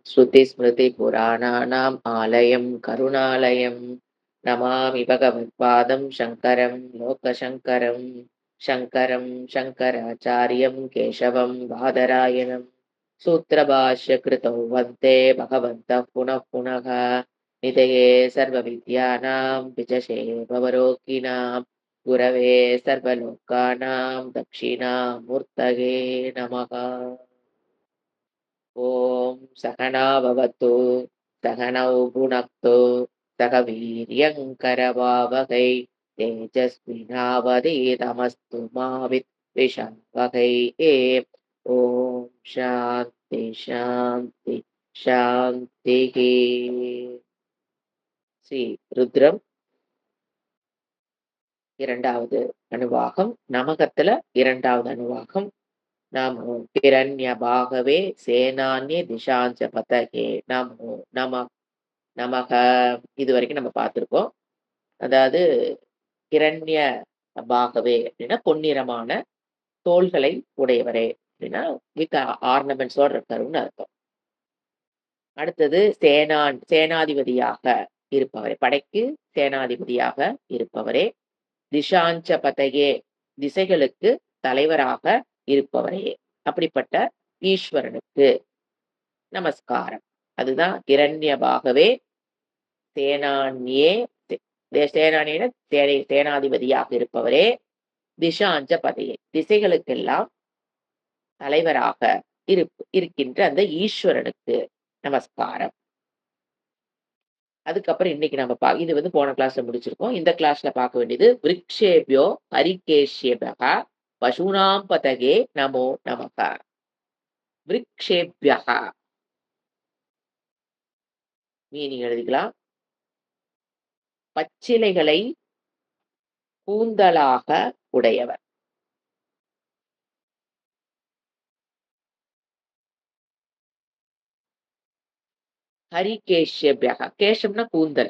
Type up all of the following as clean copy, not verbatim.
श्रुतिस्मृतिपुराणानाम् आलयं करुणालयं नमामि भगवत्पादं शङ्करं लोकशङ्करं शङ्करं शङ्कराचार्यं केशवं बादरायणं सूत्रभाष्यकृतौ वन्दे भगवन्तः पुनः पुनः निधये सर्वविद्यानां विजशे भवरोगिणां गुरवे सर्वलोकानां दक्षिणामूर्तये नमः। ॐ सहना भवतु सहनौ भुनक्तु सह वीर्यङ्करवावहै तेजस्विनावधीतमस्तु मा विद्विषावहै। ॐ शान्ति शान्ति शान्तिः. ஸ்ரீ ருத்ரம் இரண்டாவது அணுவாகம், நமகத்துல இரண்டாவது அணுவாகம். நமோ ஹிரண்யபாகவே சேனான்ய திசாஞ்ச பதகே நமோ நம நமக. இது வரைக்கும் நம்ம பார்த்திருக்கோம். அதாவது ஹிரண்ய பாகவே அப்படின்னா பொன்னிறமான தோள்களை உடையவரே அப்படின்னா வித் ஆர்னமெண்ட்ஸோட இருக்காருன்னு அர்த்தம். அடுத்தது சேனாதிபதியாக இருப்பவரே, படைக்கு சேனாதிபதியாக இருப்பவரே. திசாஞ்ச பதகே, திசைகளுக்கு தலைவராக இருப்பவரே. அப்படிப்பட்ட ஈஸ்வரனுக்கு நமஸ்காரம். அதுதான் இரண்யபாகவே சேனான்யே, சேனானியன சேனாதிபதியாக இருப்பவரே. திசாஞ்ச பதையே, திசைகளுக்கெல்லாம் தலைவராக இருக்கின்ற அந்த ஈஸ்வரனுக்கு நமஸ்காரம். அதுக்கப்புறம் இன்னைக்கு நம்ம இது வந்து போன கிளாஸ்ல முடிச்சிருக்கோம். இந்த கிளாஸ்ல பார்க்க வேண்டியது விருக்ஷேபியோ ஹரிகேஷ்யபக பசுனாம் பதகே நமோ நமக. விருக்ஷேபியக மீனிங் எழுதிக்கலாம். பச்சிலைகளை கூந்தலாக உடையவர். ஹரிகேஷ்யபியக, கேஷம்னா கூந்தல்.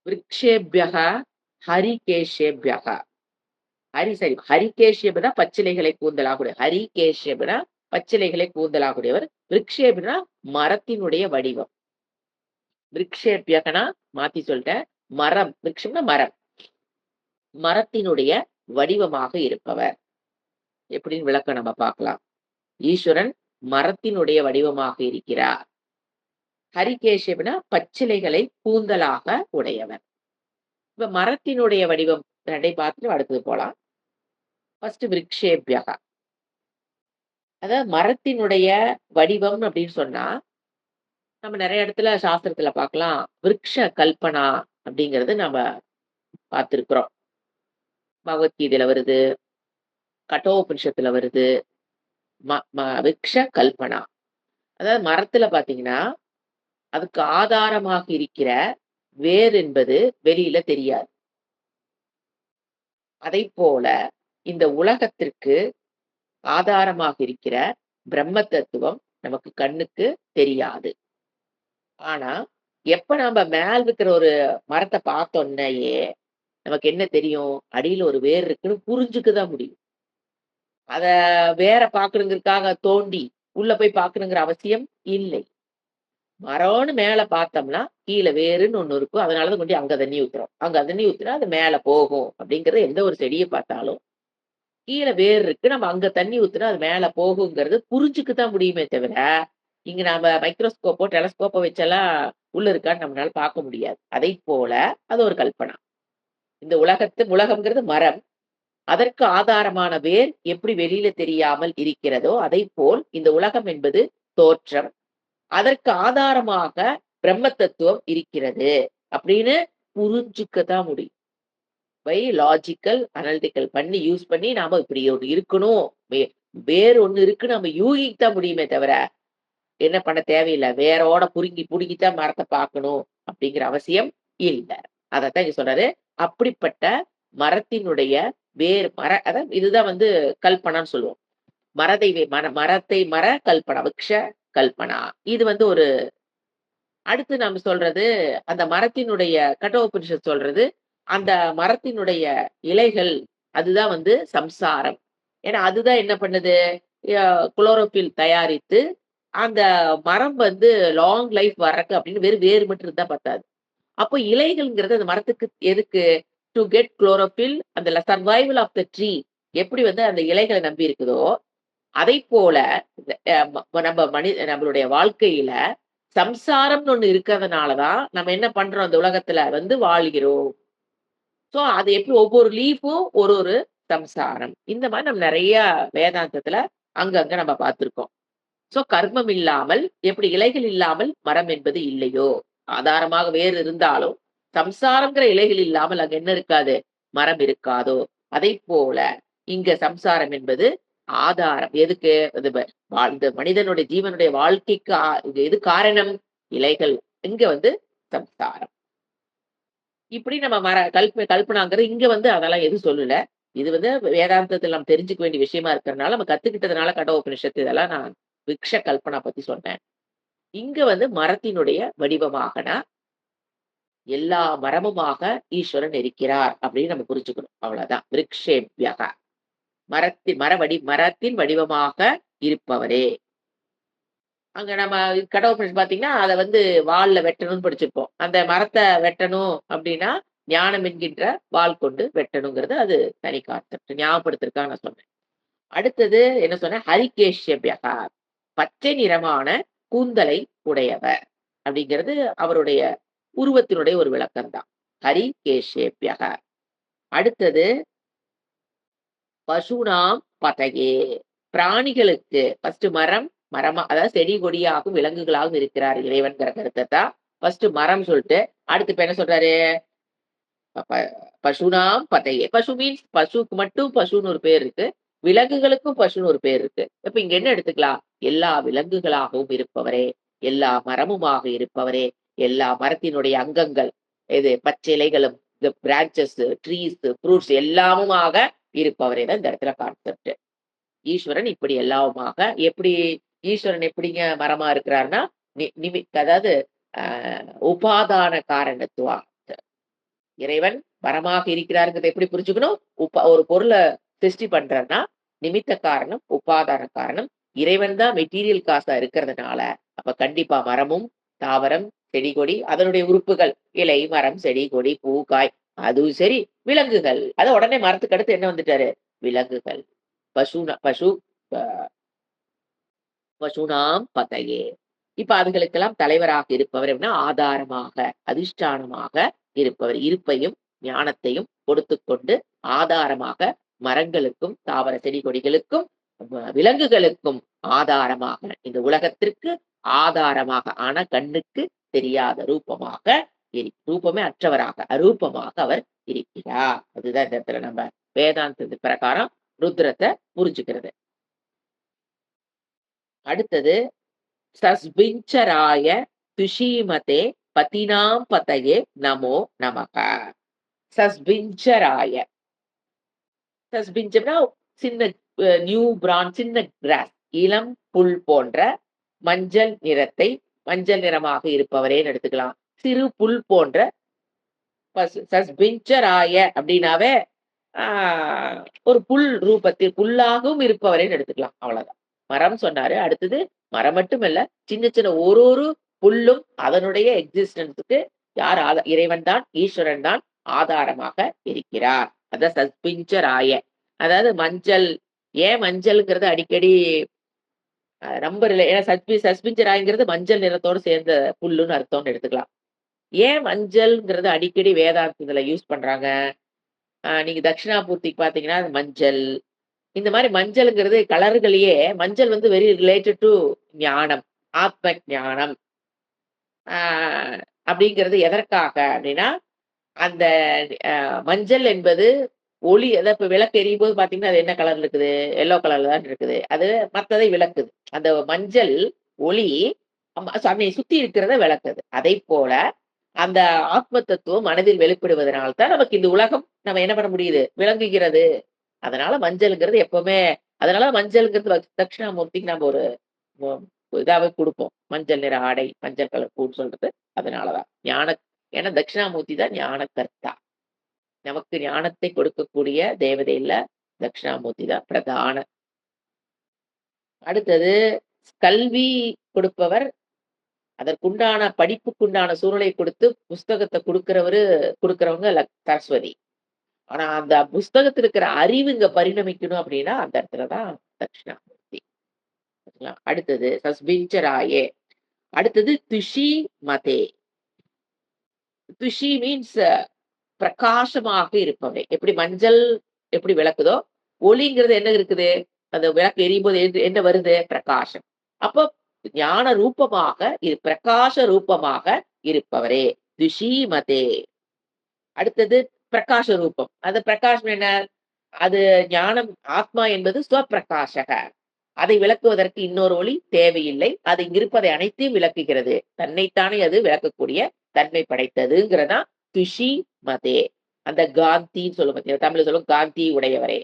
விருக்ஷேபியக ஹரிகேஷ்யபியக, ஹரிகேஷ்யபனா பச்சிலைகளை கூந்தலாக, ஹரிகேஷ்யபனா பச்சிலைகளை கூந்தலாகுடையவர். விருக்ஷேபனா மரத்தினுடைய வடிவம். விருக்ஷேபியகனா மாத்தி சொல்லிட்டேன், மரம். விருக்ஷம்னா மரம், மரத்தினுடைய வடிவமாக இருப்பவர். எப்படின்னு விளக்கம் நம்ம பார்க்கலாம். ஈஸ்வரன் மரத்தினுடைய வடிவமாக இருக்கிறார். ஹரிகேஷப்னா பச்சிலைகளை கூந்தலாக உடையவர். இப்ப மரத்தினுடைய வடிவம் ரெண்டை பார்த்துட்டு அடுத்தது போலாம். ஃபர்ஸ்ட் விருக்ஷேபியக, அதாவது மரத்தினுடைய வடிவம் அப்படின்னு சொன்னா நம்ம நிறைய இடத்துல சாஸ்திரத்துல பார்க்கலாம். விருக்ஷ கல்பனா அப்படிங்கறது நம்ம பார்த்திருக்கிறோம். பகவத்கீதையில வருது, கட்டோபனிஷத்துல வருது. விருக்ஷ கல்பனா, அதாவது மரத்துல பாத்தீங்கன்னா அதுக்கு ஆதாரமாக இருக்கிற வேர் என்பது வெளியில தெரியாது. அதை போல இந்த உலகத்திற்கு ஆதாரமாக இருக்கிற பிரம்ம தத்துவம் நமக்கு கண்ணுக்கு தெரியாது. ஆனா எப்ப நம்ம மேல் இருக்கிற ஒரு மரத்தை பார்த்தோன்னேயே நமக்கு என்ன தெரியும்? அடியில ஒரு வேர் இருக்குன்னு புரிஞ்சுக்கதான் முடியும். அத வேற பாக்கணுங்கிறதுக்காக தோண்டி உள்ள போய் பாக்கணுங்கிற அவசியம் இல்லை. மரம்னு மேல பார்த்தோம்னா கீழே வேருன்னு ஒண்ணு இருக்கும். அதனாலதான் கொண்டு அங்க தண்ணி ஊத்துறோம். அங்க தண்ணி ஊத்துனா அது மேல போகும் அப்படிங்கறது. எந்த ஒரு செடியை பார்த்தாலும் கீழே வேர் இருக்கு, நம்ம அங்க தண்ணி ஊத்துனா அது மேல போகுங்கிறது புரிஞ்சுக்குதான் முடியுமே தவிர, இங்க நாம மைக்ரோஸ்கோப்போ டெலஸ்கோப்போ வச்செல்லாம் உள்ள இருக்கான்னு நம்மளால பார்க்க முடியாது. அதை போல அது ஒரு கல்பனா. இந்த உலகம்ங்கிறது மரம், அதற்கு ஆதாரமான வேர் எப்படி வெளியில தெரியாமல் இருக்கிறதோ அதை போல் இந்த உலகம் என்பது தோற்றம், அதற்கு ஆதாரமாக பிரம்ம தத்துவம் இருக்கிறது அப்படின்னு புரிஞ்சுக்கதான் முடியும். பை லாஜிக்கல் அனலிட்டிக்கல் பண்ணி யூஸ் பண்ணி நாம இப்படி ஒண்ணு இருக்கணும், வேறு ஒண்ணு இருக்கு நம்ம யூகிக்கத்தான் முடியுமே தவிர என்ன பண்ண தேவையில்லை. வேரோட புடுங்கித்தான் மரத்தை பார்க்கணும் அப்படிங்கிற அவசியம் இல்லை. அதத்தான் இங்க சொல்றாரு. அப்படிப்பட்ட மரத்தினுடைய வேர் அதாவது இதுதான் வந்து கல்பனான்னு சொல்லுவோம். மர கல்பனா, விக்ஷ கல்பனா. இது வந்து ஒரு அடுத்து நம்ம சொல்றது அந்த மரத்தினுடைய கட்டோபனிஷத் சொல்றது அந்த மரத்தினுடைய இலைகள், அதுதான் வந்து சம்சாரம். ஏன்னா அதுதான் என்ன பண்ணுது, குளோரோபில் தயாரித்து அந்த மரம் வந்து லாங் லைஃப் வர்றக்கு அப்படின்னு வெறும் வேர் மட்டும் இருந்தா பத்தாது. அப்போ இலைகள்ங்கிறது அந்த மரத்துக்கு எதுக்கு? டூ கெட் குளோரோஃபில் அந்த சர்வைவல் ஆஃப் த ட்ரீ எப்படி வந்து அந்த இலைகள நம்பி இருக்குதோ, அதைப்போல நம்ம நம்மளுடைய வாழ்க்கையில சம்சாரம்னு ஒண்ணு இருக்கிறதுனால தான், நம்ம என்ன பண்றோம் அந்த உலகத்துல வந்து வாழ்கிறோம். சோ அது எப்படி ஒவ்வொரு லீஃபும் ஒரு ஒரு சம்சாரம். இந்த மாரி நம்ம நெறைய வேதாந்தத்துல அங்கங்க நம்ம பார்த்திருக்கோம். சோ கர்மம் இல்லாமல் எப்படி இலைகள் இல்லாமல் மரம் என்பது இல்லையோ, ஆதாரமாக வேர் இருந்தாலும், சம்சாரம்ங்கிற இலைகள் இல்லாமல் அங்க என்ன இருக்காது? மரம் இருக்காதோ, அதைப்போல இங்க சம்சாரம் என்பது ஆதாரம். எதுக்கு? அது இந்த மனிதனுடைய ஜீவனுடைய வாழ்க்கைக்கு இது எது காரணம்? இலைகள். இங்க வந்து சம்சாரம். இப்படி நம்ம கல்பனாங்கிறது இங்க வந்து அதெல்லாம் எதுவும் சொல்லல. இது வந்து வேதாந்தத்துல நம்ம தெரிஞ்சுக்க வேண்டிய விஷயமா இருக்கிறனால, நம்ம கத்துக்கிட்டதுனால கடோபனிஷத்து இதெல்லாம் நான் விக்ஷ கல்பனா பத்தி சொன்னேன். இங்க வந்து மரத்தினுடைய வடிவமாகனா, எல்லா மரமுமாக ஈஸ்வரன் இருக்கிறார் அப்படின்னு நம்ம புரிஞ்சுக்கணும். அவ்வளவுதான். விருக்ஷேப்யக. மரத்தின் வடிவமாக இருப்பவரே. அங்க நம்ம கடவுள் பார்த்தீங்கன்னா, அத வந்து வாள்ல வெட்டணும்னு படிச்சிருப்போம். அந்த மரத்த வெட்டணும் அப்டின்னா, ஞானம் என்கின்ற வாள் கொண்டு வெட்டணுங்கிறது அது தனி கான்செப்ட். ஞாபகப்படுத்துறதுக்காக நான் சொன்னேன். அடுத்தது என்ன சொன்னேன்? ஹரிகேஷ்யப்யகா. பச்சை நிறமான கூந்தலை உடையவர். அப்படிங்கிறது அவருடைய உருவத்தினுடைய ஒரு விளக்கம் தான். ஹரிகேஷ்யப்யக. அடுத்தது பசுனாம் பதகே. பிராணிகளுக்கு ஃபர்ஸ்ட் மரமா அதாவது செடி கொடியாகவும், விலங்குகளாகவும் இருக்கிறார் இறைவன்கிற கருத்த தான் ஃபர்ஸ்ட் மரம் சொல்ட்டு, அடுத்து இப்ப என்ன சொல்றாரு? ப பசுனாம் பதயே. பசு மீன்ஸ் பசுக்கு மட்டும் பசுன்னு ஒரு பேர் இருக்கு. விலங்குகளுக்கும் பசுன்னு ஒரு பேர் இருக்கு. இப்ப இங்க என்ன எடுத்துக்கலாம்? எல்லா விலங்குகளாகவும் இருப்பவரே, எல்லா மரமுமாக இருப்பவரே, எல்லா மரத்தினுடைய அங்கங்கள், இது பச்சை இலைகளும், இந்த பிரான்ச்சஸ், ட்ரீஸ், ஃப்ரூட்ஸ் எல்லாமுமாக இருப்பவரே தான் இந்த இடத்துல கான்செப்ட். ஈஸ்வரன் இப்படி எல்லாவுமாக எப்படி ஈஸ்வரன் எப்படிங்க மரமா இருக்கிறார்ன்னா, அதாவது அ உபாதான காரணத்துவா. இறைவன் மரமாக இருக்கிறார்ங்கிறத எப்படி புரிஞ்சுக்கணும்? ஒரு பொருள சிருஷ்டி பண்றார்ன்னா, நிமித்த காரணம், உபாதான காரணம். இறைவன் தான் மெட்டீரியல் காஸா இருக்கிறதுனால, அப்ப கண்டிப்பா மரமும், தாவரம், செடி, கொடி அதனுடைய உறுப்புகள். இலை, மரம், செடி, கொடி, பூ, காய் அதுவும் சரி, விலங்குகள். அத உடனே மரத்துக்கு அடுத்து என்ன வந்துட்டாரு? விலங்குகள். பசு அ பசுனாம் பதயே. இப்ப அதுகளுக்கெல்லாம் தலைவராக இருப்பவர் அப்படின்னா, ஆதாரமாக, அதிஷ்டானமாக இருப்பவர். இருப்பையும், ஞானத்தையும் கொடுத்துக்கொண்டு ஆதாரமாக மரங்களுக்கும், தாவர செடி கொடிகளுக்கும், விலங்குகளுக்கும் ஆதாரமாக, இந்த உலகத்திற்கு ஆதாரமாக, ஆனா கண்ணுக்கு தெரியாத ரூபமாக ரூபமே அற்றவராக, அரூபமாக அவர் இருக்கிறார். அதுதான் இந்த இடத்துல நம்ம வேதாந்தத்து பிரகாரம் ருத்ரத்த புரிஞ்சுக்கிறது. அடுத்தது சஸ்பிஞ்சராய துஷீமதே பதினாம் பதயே நமோ நமக. சஸ்பிஞ்சராய. சஸ்பிஞ்சம்னா சின்ன நியூ பிரான் சின்ன கிராஸ். இளம் புல் போன்ற மஞ்சள் நிறத்தை மஞ்சள் நிறமாக இருப்பவரேன்னு எடுத்துக்கலாம். சிறு புல் போன்ற சஸ்பிஞ்சராய அப்படின்னாவே ஆ ஒரு புல் ரூபத்தில் புல்லாகவும் இருப்பவரேன்னு எடுத்துக்கலாம். அவ்வளவுதான். மரம் சொன்னாரு. அடுத்தது மரம் மட்டுமல்ல, சின்ன சின்ன ஒரு ஒரு புல்லும் அதனுடைய எக்ஸிஸ்டன்ஸ்க்கு யார் இறைவன் தான், ஈஸ்வரன் தான் ஆதாரமாக இருக்கிறார். அதான் சஸ்பிஞ்சராய. அதாவது மஞ்சள் ஏன் மஞ்சள்ங்கிறது அடிக்கடி ரொம்ப ஏன்னா சஸ்பிஞ்சராயங்கிறது மஞ்சள் நிறத்தோடு சேர்ந்த புல்லுன்னு அர்த்தம்னு எடுத்துக்கலாம். ஏன் மஞ்சள்ங்கிறது அடிக்கடி வேதாந்தத்துல யூஸ் பண்றாங்க? நீங்க தட்சிணாமூர்த்திக்கு பார்த்தீங்கன்னா, அது மஞ்சள். இந்த மாரி மஞ்சள்ங்கிறது கலர்கள்லயே மஞ்சள் வந்து வெரி ரிலேட்டட் டூ ஞானம், ஆத்ம ஞானம். ஆ அப்படிங்கிறது எதற்காக அப்படின்னா, அந்த மஞ்சள் என்பது ஒளி அதான் இப்ப விளக்கு எரியும்போது பார்த்தீங்கன்னா, அது என்ன கலர்ல இருக்குது? எல்லோ கலர்ல தான் இருக்குது. அது மத்ததை விளக்குது. அந்த மஞ்சள் ஒளி சாமிய சுத்தி இருக்கிறத விளக்குது. அதைப்போல அந்த ஆத்ம தத்துவம் மனதில் வெளிப்படுவதனால் தான் நமக்கு இந்த உலகம் நம்ம என்ன பண்ண முடியுது? விளங்குகிறது. அதனால மஞ்சள்ங்கிறது எப்பவுமே அதனால மஞ்சள்ங்கிறது தட்சிணாமூர்த்திக்கு நம்ம ஒரு மொ இதாவே குடுப்போம். மஞ்சள் நிற ஆடை, மஞ்சள் கலர் பூன்னு சொல்றது அதனாலதான். ஏன்னா தட்சிணாமூர்த்தி தான் ஞானகர்த்தா. நமக்கு ஞானத்தை கொடுக்கக்கூடிய தேவதையில தட்சிணாமூர்த்தி தான் பிரதான. அடுத்தது கல்வி கொடுப்பவர், அதற்குண்டான படிப்புக்குண்டான சூழலை கொடுத்து புஸ்தகத்த குடுக்கிறவங்க சரஸ்வதி. ஆனா அந்த புஸ்தகத்துல இருக்கிற அறிவு இங்க பரிணமிக்கணும் அப்படின்னா, அந்த இடத்துல தான் தட்சிணாமூர்த்தி. சரிங்களா? அடுத்தது சஸ்பிஞ்சராயே. அடுத்தது துஷி மதே. துஷி மீன்ஸ் பிரகாசமாக இருப்பவை. எப்படி மஞ்சள் எப்படி விளக்குதோ, ஒளிங்கிறது என்ன இருக்குது? அந்த விளக்கு எரியும்போது என்ன வருது? பிரகாசம். அப்போ ஞான ரூபமாக பிரகாச ரூபமாக இருப்பவரே. துஷீமதே. அடுத்தது பிரகாச ரூபம். அது பிரகாசம் என்ன? அது ஞானம் ஆத்மா என்பது ஸ்வப்பிரகாசக. அதை விளக்குவதற்கு இன்னொரு ஒளி தேவையில்லை. அது இங்கிருப்பதை அனைத்தையும் விளக்குகிறது. தன்னைத்தானே அது விளக்கக்கூடிய தன்மை படைத்ததுங்கிறதான் துஷி மதே. அந்த காந்தின்னு சொல்லும் பார்த்தீங்களா? தமிழ்ல சொல்லும் காந்தி உடையவரே.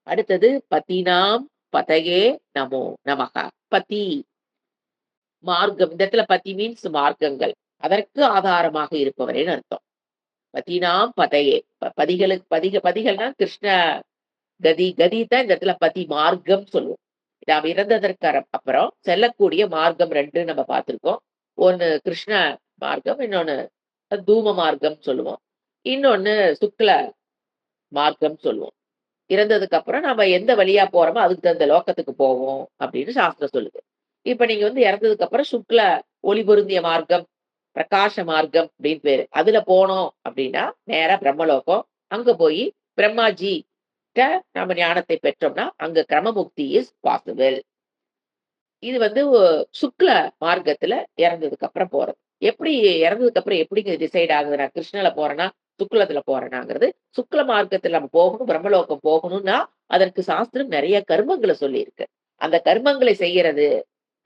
அடுத்தது பதினாம் பதயே நமோ நமக. பதி மார்க்கம். இந்த இடத்துல பதி மீன்ஸ் மார்க்கங்கள். அதற்கு ஆதாரமாக இருப்பவரேன்னு அர்த்தம். பதினாம் பதயே. பதிகள்னா கிருஷ்ண கதி. கதி தான் இந்த இடத்துல பதி மார்க்கம் சொல்லுவோம். நாம் இறந்ததற்கு அப்புறம் செல்லக்கூடிய மார்க்கம் 2 நம்ம பார்த்திருக்கோம். ஒண்ணு கிருஷ்ண மார்க்கம், இன்னொன்னு தூம மார்க்கம் சொல்லுவோம். இன்னொன்னு சுக்ல மார்க்கம் சொல்லுவோம். இறந்ததுக்கு அப்புறம் நம்ம எந்த வழியா போறோமோ அதுக்கு தகுந்த லோகத்துக்கு போவோம் அப்படின்னு சாஸ்திரம் சொல்லுது. இப்ப நீங்க வந்து இறந்ததுக்கு அப்புறம் சுக்ல ஒளி பொருந்திய மார்க்கம், பிரகாச மார்க்கம் அப்படின்னு பேரு. அதுல போனோம் அப்படின்னா நேரா பிரம்மலோகம். அங்க போய் பிரம்மாஜி நம்ம ஞானத்தை பெற்றோம்னா அங்க கிரமமுக்தி இஸ் பாசிபிள். இது வந்து சுக்ல மார்க்கத்துல இறந்ததுக்கு அப்புறம் போறது. எப்படி இறந்ததுக்கு அப்புறம் எப்படிங்க டிசைட் ஆகுது? நான் கிருஷ்ணல போறேன்னா, சுக்லத்துல போறேனாங்கிறது. சுக்ல மார்க்கத்துல நம்ம போகணும், பிரம்மலோகம் போகணும்னா, அதற்கு சாஸ்திரம் நெறைய கர்மங்கள சொல்லியிருக்கு. அந்த கர்மங்களை செய்யறது.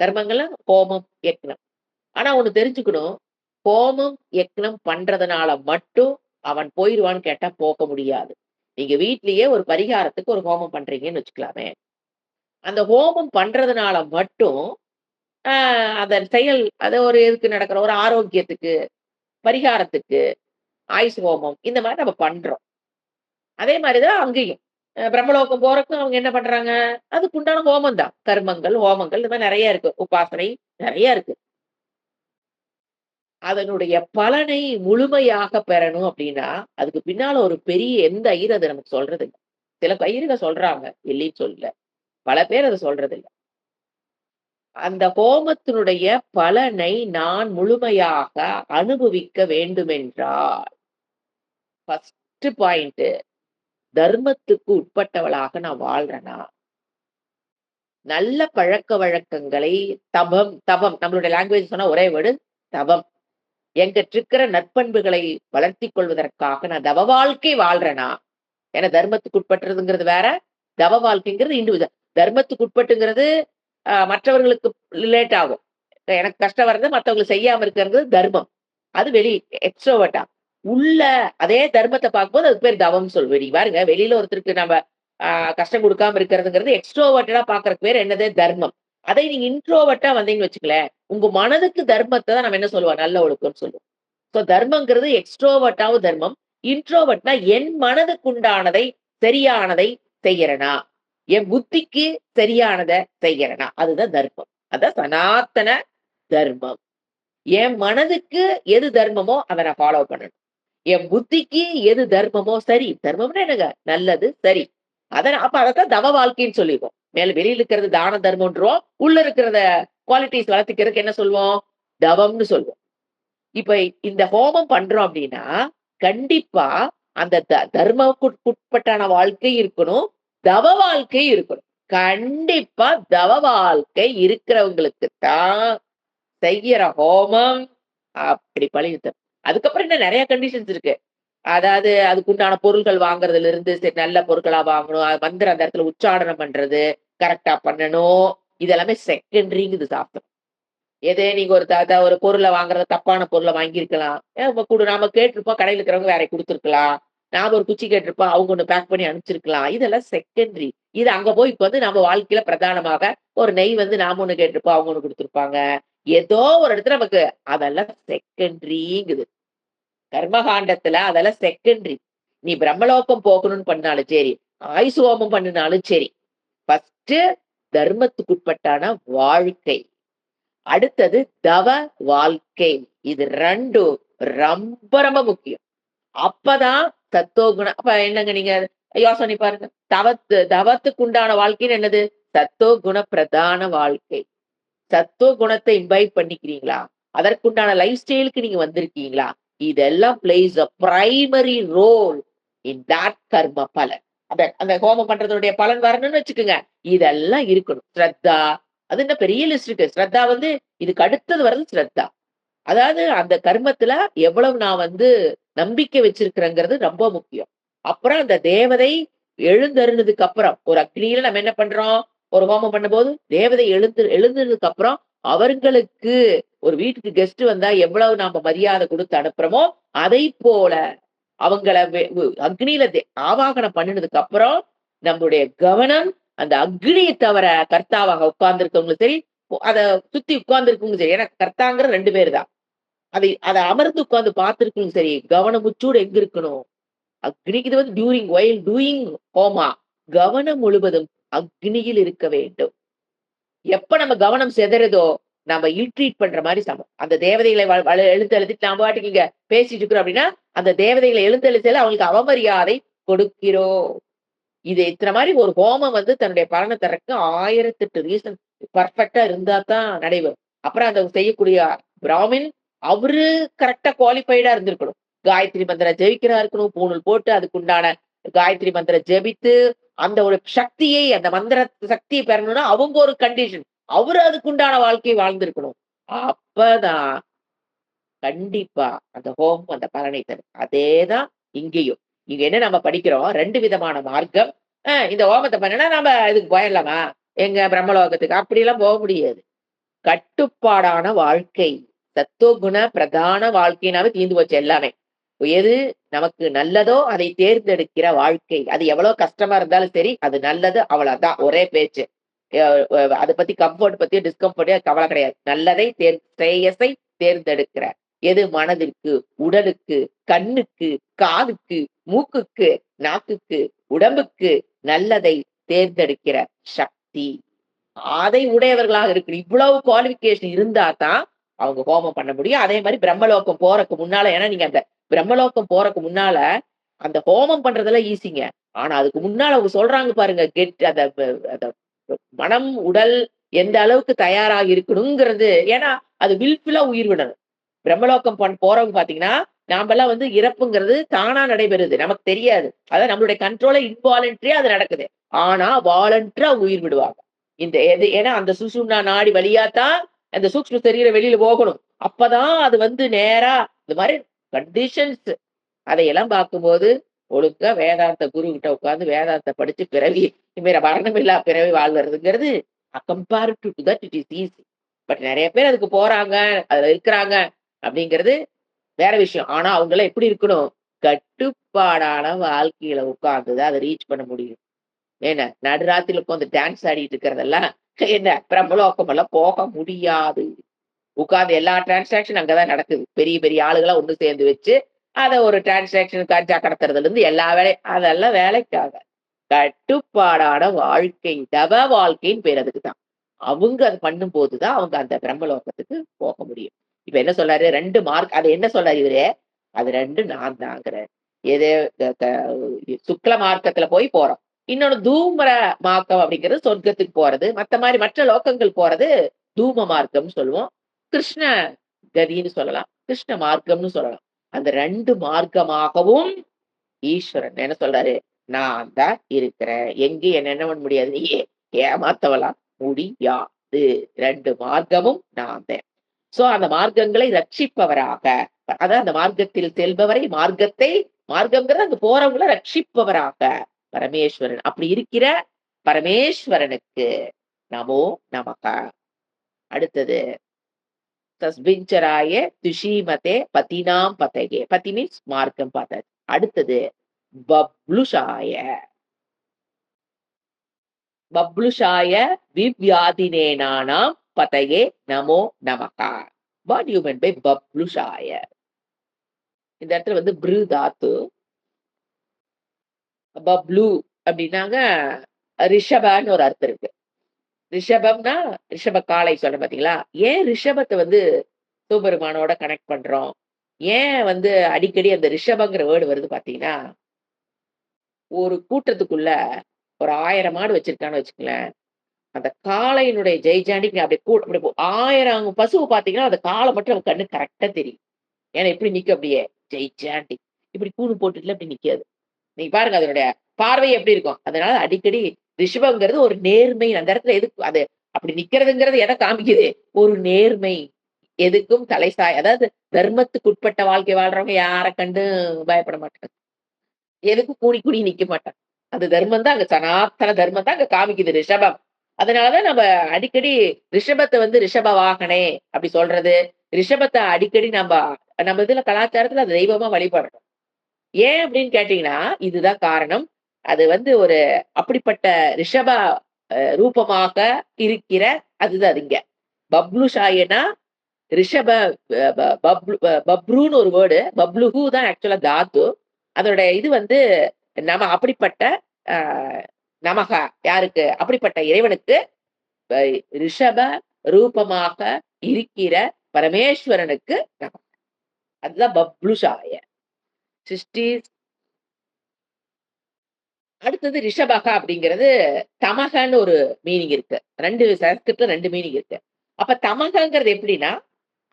கர்மங்கள்ல ஹோமம், யக்ஞம். ஆனா ஒண்ணு தெரிஞ்சுக்கணும். ஹோமம், யக்ஞம் பண்றதுனால மட்டும் அவன் போயிருவான்னு கேட்டா போக முடியாது. நீங்க வீட்லயே ஒரு பரிகாரத்துக்கு ஒரு ஹோமம் பண்றீங்கன்னு வச்சுக்கலாமே. அந்த ஹோமம் பண்றதுனால மட்டும் அ அந்த செயல் அது ஒரு எதுக்கு நடக்கிற ஒரு ஆரோக்கியத்துக்கு, பரிகாரத்துக்கு, ஆயுசு ஹோமம் இந்த மாரி நம்ம பண்றோம். அதே மாரி தான் அங்கேயும். பிரம்மலோகம் போறதுக்கும் அவங்க என்ன பண்றாங்க? அதுக்குண்டான ஹோமம் தான். கர்மங்கள், ஹோமங்கள் இந்த மாரி நெறைய இருக்கு. உபாசனை நெறைய இருக்கு. அதனுடைய பலனை முழுமையாக பெறணும் அப்டின்னா, அதுக்கு பின்னால ஒரு பெரிய எந்த ஐயர் அது நமக்கு சொல்றது இல்ல. சில ஐயருங்க சொல்றாங்க, இல்லைன்னு சொல்லல. பல பேர் அத சொல்றதில்ல. அந்த ஹோமத்தினுடைய பலனை நான் முழுமையாக அனுபவிக்க வேண்டுமென்றால், ஃபர்ஸ்ட் பாயிண்ட் தர்மத்துக்கு உட்பட்டவளாக நான் வாழ்றேனா? நல்ல பழக்கவழக்கங்களை தபம் தவம் நம்மளுடைய லாங்குவேஜ் சொன்னா ஒரே வேர்டு தவம். என்கிட்ட இருக்கிற நற்பண்புகளை வளர்த்திக் கொள்வதற்காக நான் தவ வாழ்க்கை வாழ்றேனா? ஏன்னா தர்மத்துக்கு உட்பட்டதுங்கிறது வேற, தவ வாழ்க்கைங்கிறது இண்டிவிஜுவல். தர்மத்துக்கு உட்பட்டுங்கிறது மற்றவர்களுக்கு ரிலேட் ஆகும். எனக்கு கஷ்டம் வர்றது மத்தவங்களுக்கு செய்யாம இருக்கிறது தர்மம். அது வெளி எக்ஸ்ட்ரோவர்ட்டா. உள்ள அதே தர்மத்த பார்க்கும்போது அதுக்கு பேர் தவம்னு சொல்லுவேன். நீங்க பாருங்க வெளியில ஒருத்தருக்கு நம்ம அ கஷ்டம் குடுக்காம இருக்கிறதுங்கிறது எக்ஸ்ட்ரோவர்ட்டடா பார்க்கறதுக்கு பேர் என்னது? தர்மம். அதே நீங்க இன்ட்ரோவர்ட்டா வந்தீங்கன்னு வச்சுக்கங்களேன், உங்க மனதுக்கு தர்மத்த தான் நம்ம என்ன சொல்லுவோம்? நல்ல ஒழுக்கம்னு சொல்லுவோம். சோ தர்மங்கிறது எக்ஸ்ட்ரோவர்ட்டாவும் தர்மம். இன்ட்ரோவர்ட்னா என் மனதுக்கு உண்டானதை, சரியானதை செய்யறனா? என் புத்திக்கு சரியானத செய்யறனா? அதுதான் தர்மம். அதான் சனாதன தர்மம். என் மனதுக்கு எது தர்மமோ அத நான் ஃபாலோ பண்ணணும். என் புத்திக்கு எது தர்மமோ சரி. தர்மம்னா என்னங்க? நல்லது, சரி. அப்ப அதத்தான் தவ வாழ்க்கைன்னு சொல்லிருவோம். வெளியில இருக்கிறது தான தர்மம்ன்றோம். உள்ள இருக்கிறத குவாலிட்டீஸ் வளர்த்துக்கிறதுக்கு என்ன சொல்வோம்? தவம்னு சொல்வோம். இப்ப இந்த ஹோமம் பண்றோம் அப்டின்னா, கண்டிப்பா அந்த தர்மக்குட்பட்டான வாழ்க்கை இருக்கணும். தவ வாழ்க்கை இருக்கணும். கண்டிப்பா தவ வாழ்க்கை இருக்கிறவங்களுக்கு தான் செய்யற ஹோமம் அப்படி பலியும் தரும். அதுக்கப்புறம் இன்னும் நெறைய கண்டிஷன்ஸ் இருக்கு. அதாவது அதுக்குண்டான பொருள்கள் வாங்குறதுல இருந்து சரி நல்ல பொருட்களா வாங்கணும். மந்திரம் அந்த இடத்துல உச்சாடனம் பண்றது கரெக்ட்டா பண்ணணும். இது எல்லாமே செகண்டரிங்குது சாஸ்திரம். எதே நீங்க ஒரு பொருள வாங்குறது தப்பான பொருள வாங்கியிருக்கலாம். நாம கேட்டிருப்போம். கடையில இருக்கிறவங்க வேற குடுத்துருக்கலாம். நாம ஒரு குச்சி கேட்டிருப்போம். அவங்க ஒண்ணு பேக் பண்ணி அனுப்பிச்சிருக்கலாம். இதெல்லாம் செகண்டரி. இது அங்க போய் இப்ப வந்து நம்ம வாழ்க்கையில பிரதானமாக ஒரு நெய் வந்து நாம ஒண்ணு கேட்டிருப்போம். அவங்க ஒண்ணு குடுத்துருப்பாங்க. ஏதோ ஒரு இடத்துல நமக்கு அதெல்லாம் செகண்டரிங்குது. கர்மகாண்டத்துல அதெல்லாம் செகண்டரி. நீ பிரம்மலோகம் போகணும்னு பண்ணாலும் சரி, ஆயுசு ஹோமம் பண்ணுனாலும் சரி. ஃபர்ஸ்ட் தர்மத்துக்குட்பட்டான வாழ்க்கை. அடுத்தது தவ வாழ்க்கை. இது 2ம் ரொம்ப ரொம்ப முக்கியம். அப்பதான் சத்தோகுண அப்ப என்னங்க நீங்க யோசனை பண்ணி பாருங்க. தவத்துக்கு உண்டான வாழ்க்கைன்னு என்னது? சத்தோ குண பிரதான வாழ்க்கை. சத்துவ குணத்தை இம்பைப் பண்ணிக்கிறீங்களா? அதற்குண்டான லைஃப் ஸ்டைலுக்கு நீங்க வந்திருக்கீங்களா? இதெல்லாம் plays a primary role in that கர்ம பலன். அந்த அந்த ஹோமம் பண்றதுடைய பலன் வரணும்னு வச்சுக்கோங்க. இதெல்லாம் இருக்கணும். ஸ்ரத்தா, அது இன்னும் பெரிய லிஸ்ட் இருக்கு. ஸ்ரத்தா வந்து இதுக்கு அடுத்தது வர்றது ஸ்ரத்தா. அதாவது அந்த கர்மத்துல எவ்வளவு நான் வந்து நம்பிக்கை வச்சிருக்கிறேங்கிறது ரொம்ப முக்கியம். அப்புறம் அந்த தேவதை எழுந்தருளினதுக்கு அப்புறம், ஒரு அக்னியில நம்ம என்ன பண்றோம்? ஒரு ஹோமம் பண்ணும்போது, தேவதை எழுந்ததுக்கு அப்புறம், அவர்களுக்கு ஒரு வீட்டுக்கு கெஸ்ட் வந்தா எவ்வளவு நாம மரியாதை குடுத்து அனுப்புறோமோ, அதைப் போல அவங்கள அக்னியில ஆவாகனம் பண்ணினதுக்கு அப்புறம், நம்முடைய கவனம் அந்த அக்னிய தவிர கர்த்தாவாக உட்கார்ந்திருக்கவங்களும் சரி, அத சுத்தி உட்கார்ந்திருக்கவங்களும் சரி. ஏன்னா கர்த்தாங்கிற 2 பேர் தான். அத அமர்ந்து உட்கார்ந்து பார்த்திருக்கவங்களும் சரி, கவனமுச்சூடு எங்க இருக்கணும்? அக்னிக்கு இது வந்து வைல் டூயிங் ஹோமா, கவனம் முழுவதும் அக்னியில் இருக்க வேண்டும். எப்ப நம்ம கவனம் சிதறுதோ, நம்ம இல்ட்ரீட் பண்ற மாரி சமம். அந்த தேவதைகளை எழுந்தழுத்திட்டு நாம பாட்டுக்கு இங்க பேசிட்டு இருக்கிறோம் அப்படின்னா, அந்த தேவதைகளை எழுந்தழுத்தல அவங்களுக்கு அவமரியாதை கொடுக்கிறோம். இது இத்தன மாரி ஒரு ஹோமம் வந்து தன்னுடைய பலன தர்றதுக்கு 1008 ரீசன் பெர்ஃபெக்ட்டா இருந்தா தான் நடைபெறும். அப்புறம் அத செய்யக்கூடிய பிராமின், அவரு கரெக்ட்டா குவாலிஃபைடா இருந்திருக்கணும். காயத்ரி மந்திரம் ஜெபிக்கிறா இருக்கணும். பூணூல் போட்டு அதுக்குண்டான காயத்ரி மந்திரம் ஜெபித்து, அந்த ஒரு சக்தியை அந்த மந்திர சக்திய பெறணும்னா, அவங்க ஒரு கண்டிஷன். அவரு அதுக்குண்டான வாழ்க்கை வாழ்ந்திருக்கணும். அப்பதான் கண்டிப்பா அந்த ஹோமம் அந்த பலனை தரும். அதேதான் இங்கேயும். இங்க என்ன நம்ம படிக்கிறோம்? 2 விதமான மார்க்கம். இந்த ஹோமத்த பண்ணுனா நம்ம இதுக்கு போயிரலாமா? எங்க பிரம்மலோகத்துக்கு அப்படிலாம் போ முடியாது. கட்டுப்பாடான வாழ்க்கை. சத்துவகுண பிரதான வாழ்க்கைனாவே தீர்ந்து போச்சு எல்லாமே. எது நமக்கு நல்லதோ அதை தேர்ந்தெடுக்கிற வாழ்க்கை. அது எவ்வளோ கஷ்டமா இருந்தாலும் சரி, அது நல்லது அவ்வளவுதான். ஒரே பேச்சு. அ அத பத்தி கம்ஃபோர்ட் பத்தியோ, டிஸ்கம்ஃபோர்ட்டோ கவலை கிடையாது. நல்லதை ஸ்ரேயஸை தேர்ந்தெடுக்கிற. எது மனதிற்கு, உடலுக்கு, கண்ணுக்கு, காதுக்கு, மூக்குக்கு, நாக்குக்கு, உடம்புக்கு நல்லதை தேர்ந்தெடுக்கிற சக்தி. அதை உடையவர்களாக இருக்கணும். இவ்வளவு குவாலிஃபிகேஷன் இருந்தா தான், அவங்க ஹோமம் பண்ண முடியும். அதே மாரி பிரம்மலோகம் போறக்கு முன்னால ஏன்னா நீங்க அந்த பிரம்மலோகம் போறக்கு முன்னால, அந்த ஹோமம் பண்றதெல்லாம் ஈஸிங்க. ஆனா அதுக்கு முன்னால அவங்க சொல்றாங்க பாருங்க, அத அத மனம், உடல் எந்த அளவுக்கு தயாராக இருக்கணுங்கிறது ஏன்னா அது வில்ஃபுல்லா உயிர் விடணும். பிரம்மலோகம் போறவங்க பார்த்தீங்கன்னா, நாமெல்லாம் வந்து இறப்புங்கிறது தானா நடைபெறுது. நமக்கு தெரியாது. அதான் நம்மளுடைய கண்ட்ரோல்ல இன்வாலன்டரியா அது நடக்குது. ஆனா வாலண்டரியா உயிர் விடுவாங்க. இந்த ஏன்னா அந்த சுஷும்னா நாடி வழியா தான் அந்த சூக்ஷ்ம சரீரம் வெளியில போகணும். அப்பதான் அது வந்து நேரா இந்த மாரி கண்டிஷன்ஸ் அதையெல்லாம் பார்க்கும்போது, ஒழுங்கா வேதாந்த குரு கிட்ட உட்கார்ந்து வேதாந்தத்த படிச்சு பிறவி இனிமேல் மரணமில்லா பிறவி வாழ்வதுங்கிறது compared to that it is easy. But நெறைய பேர் அதுக்கு போறாங்க, அதுல இருக்கிறாங்க அப்படிங்கிறது வேற விஷயம். ஆனா அவங்கலாம் எப்படி இருக்கணும்? கட்டுப்பாடான வாழ்க்கையில உட்கார்ந்து தான் அத ரீச் பண்ண முடியும். என்ன நடுராத்திரில உட்கார்ந்து டான்ஸ் ஆடிட்டு இருக்கிறதெல்லாம் என்ன பிரம்மலோகம் எல்லாம் போக முடியாது. உட்கார்ந்து எல்லா டிரான்சாக்ஷன் அங்கதான் நடக்குது. பெரிய பெரிய ஆளுகளா ஒண்ணு சேர்ந்து வச்சு, அத ஒரு டிரான்சாக்ஷன் கஞ்சா கடத்துறதுல இருந்து எல்லா வேலையும் அதெல்லாம் வேலைக்கு ஆகாது. கட்டுப்பாடான வாழ்க்கை, தவ வாழ்க்கைன்னு பேர் அதுக்கு தான். அவங்க அத பண்ணும்போது தான் அவங்க அந்த பிரம்மலோகத்துக்கு போக முடியும். இப்ப என்ன சொல்றாரு? 2 மார்க் அது என்ன சொல்றாரு இவரு? அது 2 நான் தாங்கிறாரு. எது க க சுக்ல மார்க்கத்துல போய் போறோம். இன்னொன்னு தூமர மார்க்கம் அப்படிங்கிறது சொர்க்கத்துக்கு போறது. மற்ற லோகங்கள் போறது தூம மார்க்கம்னு சொல்லுவோம். கிருஷ்ண கதின்னு சொல்லலாம். கிருஷ்ண மார்க்கம்னு சொல்லலாம். அந்த 2 மார்க்கமாகவும் ஈஸ்வரன் என்ன சொல்றாரு? நான் தான் இருக்கிறேன். எங்கேயும் என்ன பண்ண முடியாது. நீ ஏமாத்தவலாம் முடியாது. 2 மார்க்கமும் நான் தான். சோ அந்த மார்க்கங்களை ரட்சிப்பவராக, அதான் அந்த மார்க்கத்தில் செல்பவரை மார்க்கம்ங்கிறது அங்க போறவங்கள ரட்சிப்பவராக பரமேஸ்வரன். அப்படி இருக்கிற பரமேஸ்வரனுக்கு நமோ நமக. அடுத்தது தஸ்மிஞ்சராய துஷீமதே பதினாம் பதகே. பதி மீன்ஸ் மார்க்கம் பார்த்தாச்சு. அடுத்தது பப்ளுஷாய. பப்ளுஷாய விவ்யாதினேனானாம் பதயே நமோ நமகா. வாட் யூ மீன் பை பப்ளுஷாய? இந்த இடத்துல வந்து ப்ரு தாத்து. பப்ளு அப்படின்னாங்க ரிஷபன்னு ஒரு அர்த்தம் இருக்கு. ரிஷபம்னா ரிஷப காளை சொன்னேன் பார்த்தீங்களா? ஏன் ரிஷபத்த வந்து சிவபெருமானோட கனெக்ட் பண்றோம்? ஏன் வந்து அடிக்கடி அந்த ரிஷபங்கிற வேர்ட் வருது பார்த்தீங்கன்னா, ஒரு கூட்டத்துக்குள்ள ஒரு 1000 மாடு வச்சிருக்கான்னு வச்சுக்கங்களேன். அந்த காளையினுடைய ஜெய்ஜாண்டிக் நீ அப்படி 1000 பசுவ பார்த்தீங்கன்னா, அந்த காள மட்டும் நம்ம கண்ணுக்கு கரெக்ட்டா தெரியும். ஏன்னா எப்படி நிக்கும் அப்படியே ஜெய்ஜாண்டிக். இப்படி கூணு போட்டுட்டுலாம் இப்படி நிக்காது. நீங்க பாருங்க அதனுடைய பார்வை எப்படி இருக்கும். அதனால அடிக்கடி ரிஷபம்ங்கிறது ஒரு நேர்மை. அந்த இடத்துல எதுக்கு அது அப்படி நிக்கிறதுங்கிறது எத காமிக்குது? ஒரு நேர்மை. எதுக்கும் அதாவது தர்மத்துக்கு உட்பட்ட வாழ்க்கை வாழ்றவங்க யார கண்டும் பயப்பட மாட்டாங்க. எதுக்கும் கூனி கூனி நிக்க மாட்டாங்க. அது தர்மம் தான் அங்க சனாத்தன தர்மம் தான் அங்க காமிக்குது ரிஷபம். அதனால தான் நம்ம அடிக்கடி ரிஷபத்த வந்து ரிஷப வாகனே அப்படி சொல்றது. ரிஷபத்த அடிக்கடி நம்ம இதுல கலாச்சாரத்துல அது தெய்வமா வழிபடுறோம். ஏன் அப்படின்னு கேட்டீங்கன்னா, இதுதான் காரணம். அது வந்து ஒரு அப்படிப்பட்ட ரிஷப ரூபமாக இருக்கிற அதுதான் அது இங்க. பப்ளுஷாயனா ரிஷப அ ப பப்ளு பப்ருன்னு ஒரு வேர்டு. பப்ளுஹு தான் ஆக்சுவலா தாத்து. அதோட இது வந்து அப்படிப்பட்ட அ நமக யாருக்கு? அப்படிப்பட்ட இறைவனுக்கு அ ரிஷப ரூபமாக இருக்கிற பரமேஸ்வரனுக்கு அதுதான் பப்ளுஷாய. சிருஷ்டி அடுத்தது ரிஷபக அப்படிங்கிறது தமகன்னு ஒரு மீனிங் இருக்கு. 2 சன்ஸ்கிரிட்ல 2 மீனிங் இருக்கு. அப்ப தமகங்கிறது எப்படின்னா,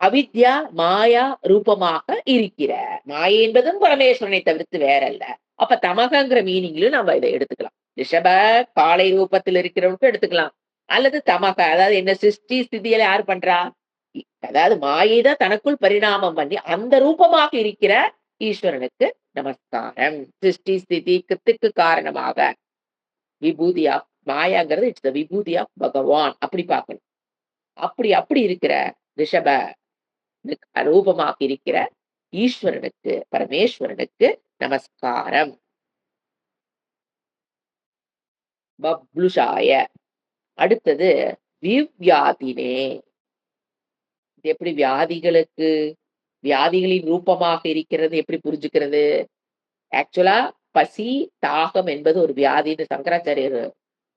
அவித்யா, மாயா ரூபமாக இருக்கிற. மாயை என்பதும் பரமேஸ்வரனை தவிர்த்து வேற அல்ல. அப்ப தமகங்கிற மீனிங்லயும் நம்ம இத எடுத்துக்கலாம். ரிஷப காளை ரூபத்தில் இருக்கிறவனுக்கும் எடுத்துக்கலாம். அல்லது தமக அதாவது என்ன சிருஷ்டி, ஸ்திதியெல்லாம் யார் பண்றா? அதாவது மாயை தான் தனக்குள் பரிணாமம் பண்ணி அந்த ரூபமாக இருக்கிற ஈஸ்வரனுக்கு நமஸ்காரம். சிருஷ்டி, ஸ்திதி, கிருத்துக்கு காரணமாக விபூதி ஆஃப் மாயாங்கிறது it's the vibhuti of Bhagavan. அப்படி பார்க்கணும். அப்படி அப்படி இருக்கிற ரிஷப ரூபமாக இருக்கிற ஈஸ்வரனுக்கு, பரமேஸ்வரனுக்கு நமஸ்காரம். பப்ளுஷாய. அடுத்தது விவ்யாதினே. இது எப்படி வியாதிகளுக்கு வியாதிகளின் ரூபமாக இருக்கிறது எப்படி புரிஞ்சுக்கிறது? ஆக்சுவலா பசி, தாகம் என்பது ஒரு வியாதின்னு சங்கராச்சாரியர்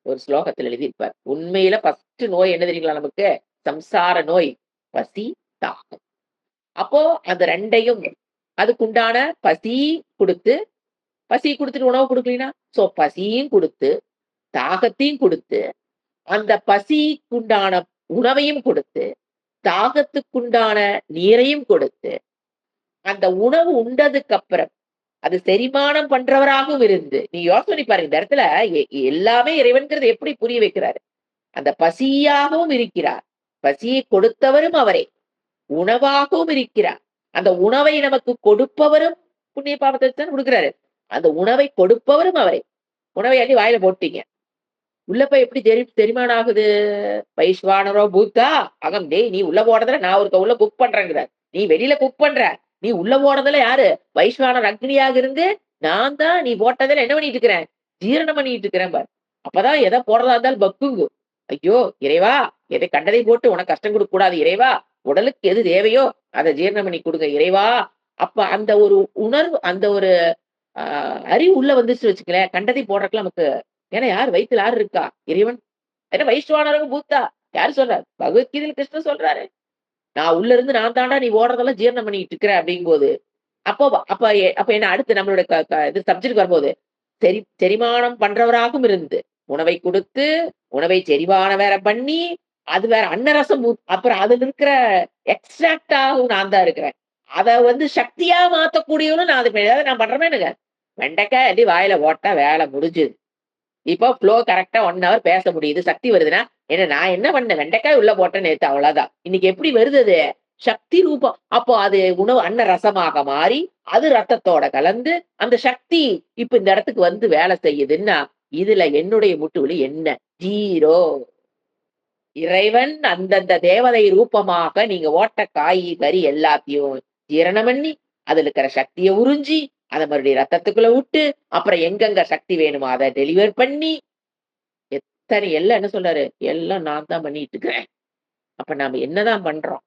ஒரு ஸ்லோகத்துல எழுதியிருப்பார். உண்மையில ஃபர்ஸ்ட் நோய் என்ன தெரியுங்களா நமக்கு? சம்சார நோய். பசி, தாகம். அப்போ அந்த 2யும் அதுக்குண்டான பசி குடுத்து, பசி குடுத்துட்டு உணவு குடுக்கலைன்னா, சோ பசியும் குடுத்து, தாகத்தையும் குடுத்து, அந்த பசிக்குண்டான உணவையும் கொடுத்து, தாகத்துக்குண்டான நீரையும் கொடுத்து, அந்த உணவு உண்டதுக்கு அப்புறம், அது செரிமானம் பண்றவராகவும் இருந்து, நீ யோசனை பண்ணி பாருங்க. இந்த இடத்துல எல்லாமே இறைவன்ங்கிறத எப்படி புரிய வைக்கிறாரு. அந்த பசியாகவும் இருக்கிறார். பசியை கொடுத்தவரும் அவரே. உணவாகவும் இருக்கிறார். அந்த உணவை நமக்கு கொடுப்பவரும் புண்ணிய பாவத்தை தான் குடுக்குறாரு. அந்த உணவை கொடுப்பவரும் அவரே. உணவை அள்ளி வாயில போட்டீங்க. உள்ள போய் எப்படி செரிமானம் ஆகுது? வைஸ்வானரோ பூத்தா அகம் டேய் நீ உள்ள போனதுல நான் ஒருக்க உள்ள குக் பண்றேங்கிறார். நீ வெளியில குக் பண்ற. நீ உள்ள போனதுல யாரு? வைஸ்வானர் அக்னியாக இருந்து நான் தான் நீ போட்டதுல என்ன பண்ணிட்டு இருக்கிறேன்? ஜீரணம் பண்ணிட்டு இருக்கிறேன் பாரு. அப்பதான் எத போடுறதா இருந்தாலும் பக்குங்கும். ஐயோ! இறைவா! எதை கண்டதை போட்டு உனக்கு கஷ்டம் குடுக்க கூடாது இறைவா! உடலுக்கு எது தேவையோ அத ஜீரணம் பண்ணி குடுங்க இறைவா! அப்ப அந்த ஒரு உணர்வு அந்த ஒரு அ அறிவு உள்ள வந்துருச்சுன்னு வச்சுக்கங்களேன், கண்டதை போடுறதுக்கு நமக்கு ஏன்னா யார் வயித்துல யார் இருக்கா? இறைவன். ஏன்னா வைஸ்வானரக பூத்தா. யாரு சொல்றாரு? பகவத்கீதையில கிருஷ்ணர் சொல்றாரு. நான் உள்ள இருந்து நான் தான்டா நீ ஓடுறதெல்லாம் ஜீரணம் பண்ணிட்டு இருக்கிறேன் அப்படிங்கும்போது, அப்போ அப்ப அப்ப என்ன அடுத்து நம்மளோட க க இது சப்ஜெக்ட்க்கு வரும்போது, செரிமானம் பண்றவராகவும் இருந்து, உணவை குடுத்து, உணவை செரிமானம் வேற பண்ணி, அது வேற அன்னரசம் அப்புறம் அதுல இருக்கிற எக்ஸ்ட்ராக்ட்டாவும் நான் தான் இருக்கிறேன். அத வந்து சக்தியா மாத்தக்கூடியவனும் நான் அது ஏதாவது நான் பண்றேனேனுங்க. வெண்டைக்காய் அள்ளி வாயில போட்டா வேல முடிஞ்சுது. இப்போ ஃப்ளோ கரெக்ட்டா 1 ஹவர் பேச முடியுது. சக்தி வருதுன்னா, ஏன்னா நான் என்ன பண்ணேன்? வெண்டைக்காய் உள்ள போட்டேன் நேத்து அவ்வளோதான். இன்னைக்கு எப்படி வருது அது? சக்தி ரூபம். அப்போ அது உணவு அன்ன ரசமாக மாறி, அது ரத்தத்தோட கலந்து, அந்த சக்தி இப்ப இந்த இடத்துக்கு வந்து வேலை செய்யுதுன்னா, இதுல என்னுடைய முட்டுவலி என்ன? 0. இறைவன் அந்தந்த தேவதை ரூபமாக நீங்க ஓட்ட காய், கறி எல்லாத்தையும் ஜீரணம் பண்ணி, அதுல இருக்கிற சக்திய உறிஞ்சி, அத மறுபடியும் ரத்தத்துக்குள்ள விட்டு, அப்புறம் எங்கெங்க சக்தி வேணுமோ அத டெலிவர் பண்ணி, எத்தனை எல்லாம் என்ன சொல்றாரு? எல்லாம் நான் தான் பண்ணிட்டு இருக்கிறேன். அப்ப நாம என்னதான் பண்றோம்?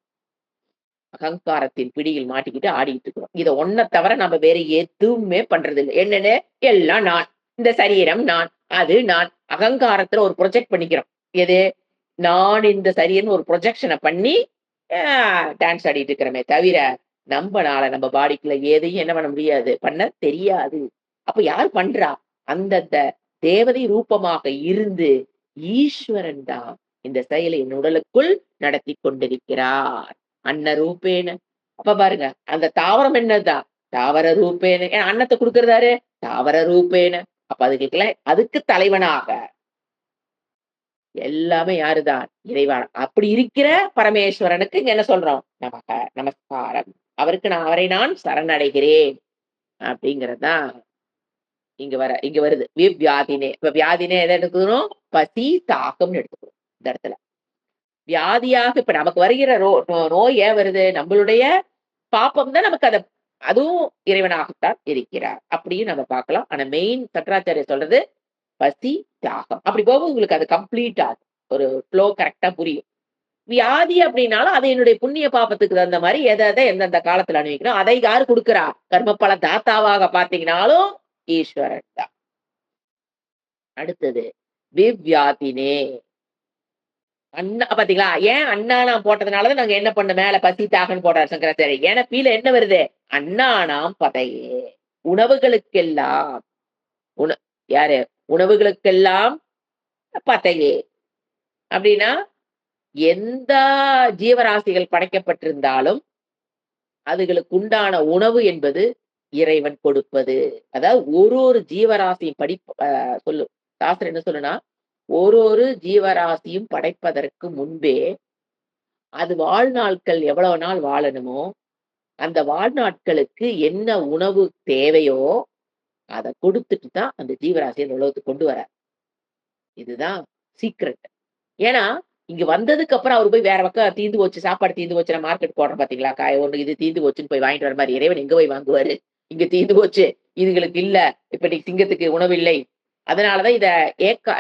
அகங்காரத்தின் பிடியில் மாட்டிக்கிட்டு ஆடிட்டு இருக்கிறோம். இத ஒண்ண தவிர நம்ம வேற எதுவுமே பண்றதில்ல. என்னன்னு? எல்லாம் நான். இந்த சரீரம் நான். அது நான். அகங்காரத்துல ஒரு ப்ரொஜெக்ட் பண்ணிக்கிறோம். எது? நான் இந்த சரியன்னு ஒரு ப்ரொஜெக்ஷனை பண்ணி டான்ஸ் ஆடிட்டு இருக்கிறோமே தவிர நம்மனால நம்ம பாடிக்குள்ள எதையும் என்ன பண்ண முடியாது, பண்ண தெரியாது. அப்ப யார் பண்றா? அந்தந்த தேவதை ரூபமாக இருந்து ஈஸ்வரன் தான் இந்த செயலை என் உடலுக்குள் நடத்தி கொண்டிருக்கிறார். அன்ன ரூபேன. அப்ப பாருங்க, அந்த தாவரம் என்னதான்? தாவர ரூபேன. அன்னத்தை கொடுக்கறதாரு தாவர ரூபேன. அப்ப அதுக்கு அதுக்கு தலைவனாக எல்லாமே யாருதான்? இறைவன். அப்படி இருக்கிற பரமேஸ்வரனுக்கு இங்க என்ன சொல்றோம்? நமஸ்காரம். அவரை நான் சரணடைகிறேன். அப்படிங்கிறதுதான் இங்க வருது. வியாதினே. இப்ப வியாதினே எதை எடுத்துக்கணும்? பசி, தாகம்னு எடுத்துக்கணும் இந்த இடத்துல. வியாதியாக இப்ப நமக்கு வருகிற நோய் ஏன் வருது? நம்மளுடைய பாப்பம் தான் நமக்கு அதுவும் இறைவனாகத்தான் இருக்கிறார். அப்படியும் நம்ம பார்க்கலாம். ஆனா மெயின் சக்கராச்சாரிய சொல்றது பசி, தியாகம். அப்படி போக உங்களுக்கு அது கம்ப்ளீட் ஆகும். ஒரு ஃப்ளோ கரெக்டா புரியும். வியாதி அப்படின்னாலும் அது என்னுடைய புண்ணிய பாப்பத்துக்கு தகுந்த மாதிரி எதை எந்தெந்த காலத்துல அனுபவிக்கணும் அதை யாரு கொடுக்கிறா? கர்மப்பல தாத்தாவாக பாத்தீங்கன்னாலும் ஈஸ்வரன் தான். அடுத்தது விவ்யாதினே. அண்ணா பாத்தீங்களா? ஏன் அண்ணானாம் போட்டதுனாலதான் நாங்க என்ன பண்ண மேல பசி தாகன்னு போடுறாரு சங்கராச்சாரி. ஏன்னா கீழே என்ன வருது? அண்ணானாம் பதையே. உணவுகளுக்கெல்லாம் யாரு? உணவுகளுக்கெல்லாம் பதையே அப்படின்னா எந்த ஜீவராசிகள் படைக்கப்பட்டிருந்தாலும் அதுகளுக்கு உண்டான உணவு என்பது இறைவன் கொடுப்பது. அதாவது ஒரு ஜீவராசியும் சொல்லு சாஸ்திரம் என்ன சொல்லுனா, ஒரு ஜீவராசியும் படைப்பதற்கு முன்பே அது வாழ்நாட்கள் எவ்வளவு நாள் வாழணுமோ அந்த வாழ்நாட்களுக்கு என்ன உணவு தேவையோ அதை கொடுத்துட்டு தான் அந்த ஜீவராசியை அந்த உலகத்துக்கு கொண்டு வர. இதுதான் சீக்ரெட். ஏன்னா இங்க வந்ததுக்கு அப்புறம் அவர் போய் வேற பக்கம் தீந்து போச்சு, சாப்பாடு தீந்து போச்சு, மார்க்கெட் போடுறோம் பாத்தீங்களா, காய் ஒண்ணு இது தீந்து போச்சுன்னு போய் வாங்கிட்டு வர மாதிரி இறைவன் எங்க போய் வாங்குவாரு? இங்க தீந்து போச்சு, இதுகளுக்கு இல்ல, இப்ப நீ சிங்கத்துக்கு உணவு இல்லை. அதனாலதான்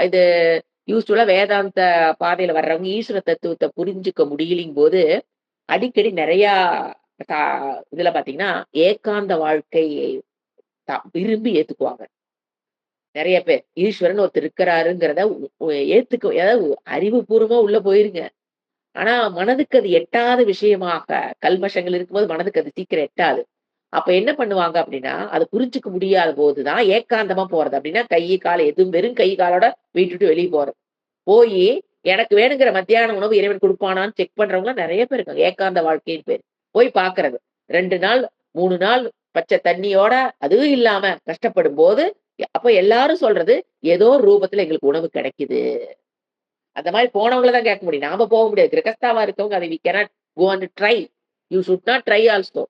இது யூஸ்வலா வேதாந்த பாதையில வர்றவங்க ஈஸ்வர தத்துவத்தை புரிஞ்சுக்க முடியலிங் போது அடிக்கடி நிறைய இதுல பாத்தீங்கன்னா ஏகாந்த வாழ்க்கையை விரும்பி ஏத்துக்குவாங்க. நிறைய பேர் ஈஸ்வரன் ஒருத்தர் இருக்கிறாருங்கிறத ஏத்துக்க, அதாவது அறிவுபூர்வமா உள்ள போயிருங்க. ஆனா மனதுக்கு அது எட்டாத விஷயமாக கல்மஷங்கள் இருக்கும்போது மனதுக்கு அது சீக்கிரம் எட்டாது. அப்ப என்ன பண்ணுவாங்க அப்படின்னா, அதை புரிஞ்சுக்க முடியாத போதுதான் ஏகாந்தமா போறது. அப்படின்னா கை காலை எதுவும் வெறும் கை காலோட வீட்டுட்டு வெளியே போறது. போய் எனக்கு வேணுங்கிற மத்தியான உணவு இறைவன் கொடுப்பானான்னு செக் பண்றவங்க நிறைய பேர் இருக்காங்க. ஏகாந்த வாழ்க்கைன்னு பேர். போய் பாக்குறது 2 நாள் 3 நாள் பச்சை தண்ணியோட அதுவும் இல்லாம கஷ்டப்படும் போது அப்ப எல்லாரும் சொல்றது ஏதோ ஒரு ரூபத்துல எங்களுக்கு உணவு கிடைக்குது. அந்த மாதிரி போனவங்களதான் கேட்க முடியும். நாம போக முடியாது. கிரகஸ்தாவா இருக்கவங்க அதை we cannot go and try. You should not try also.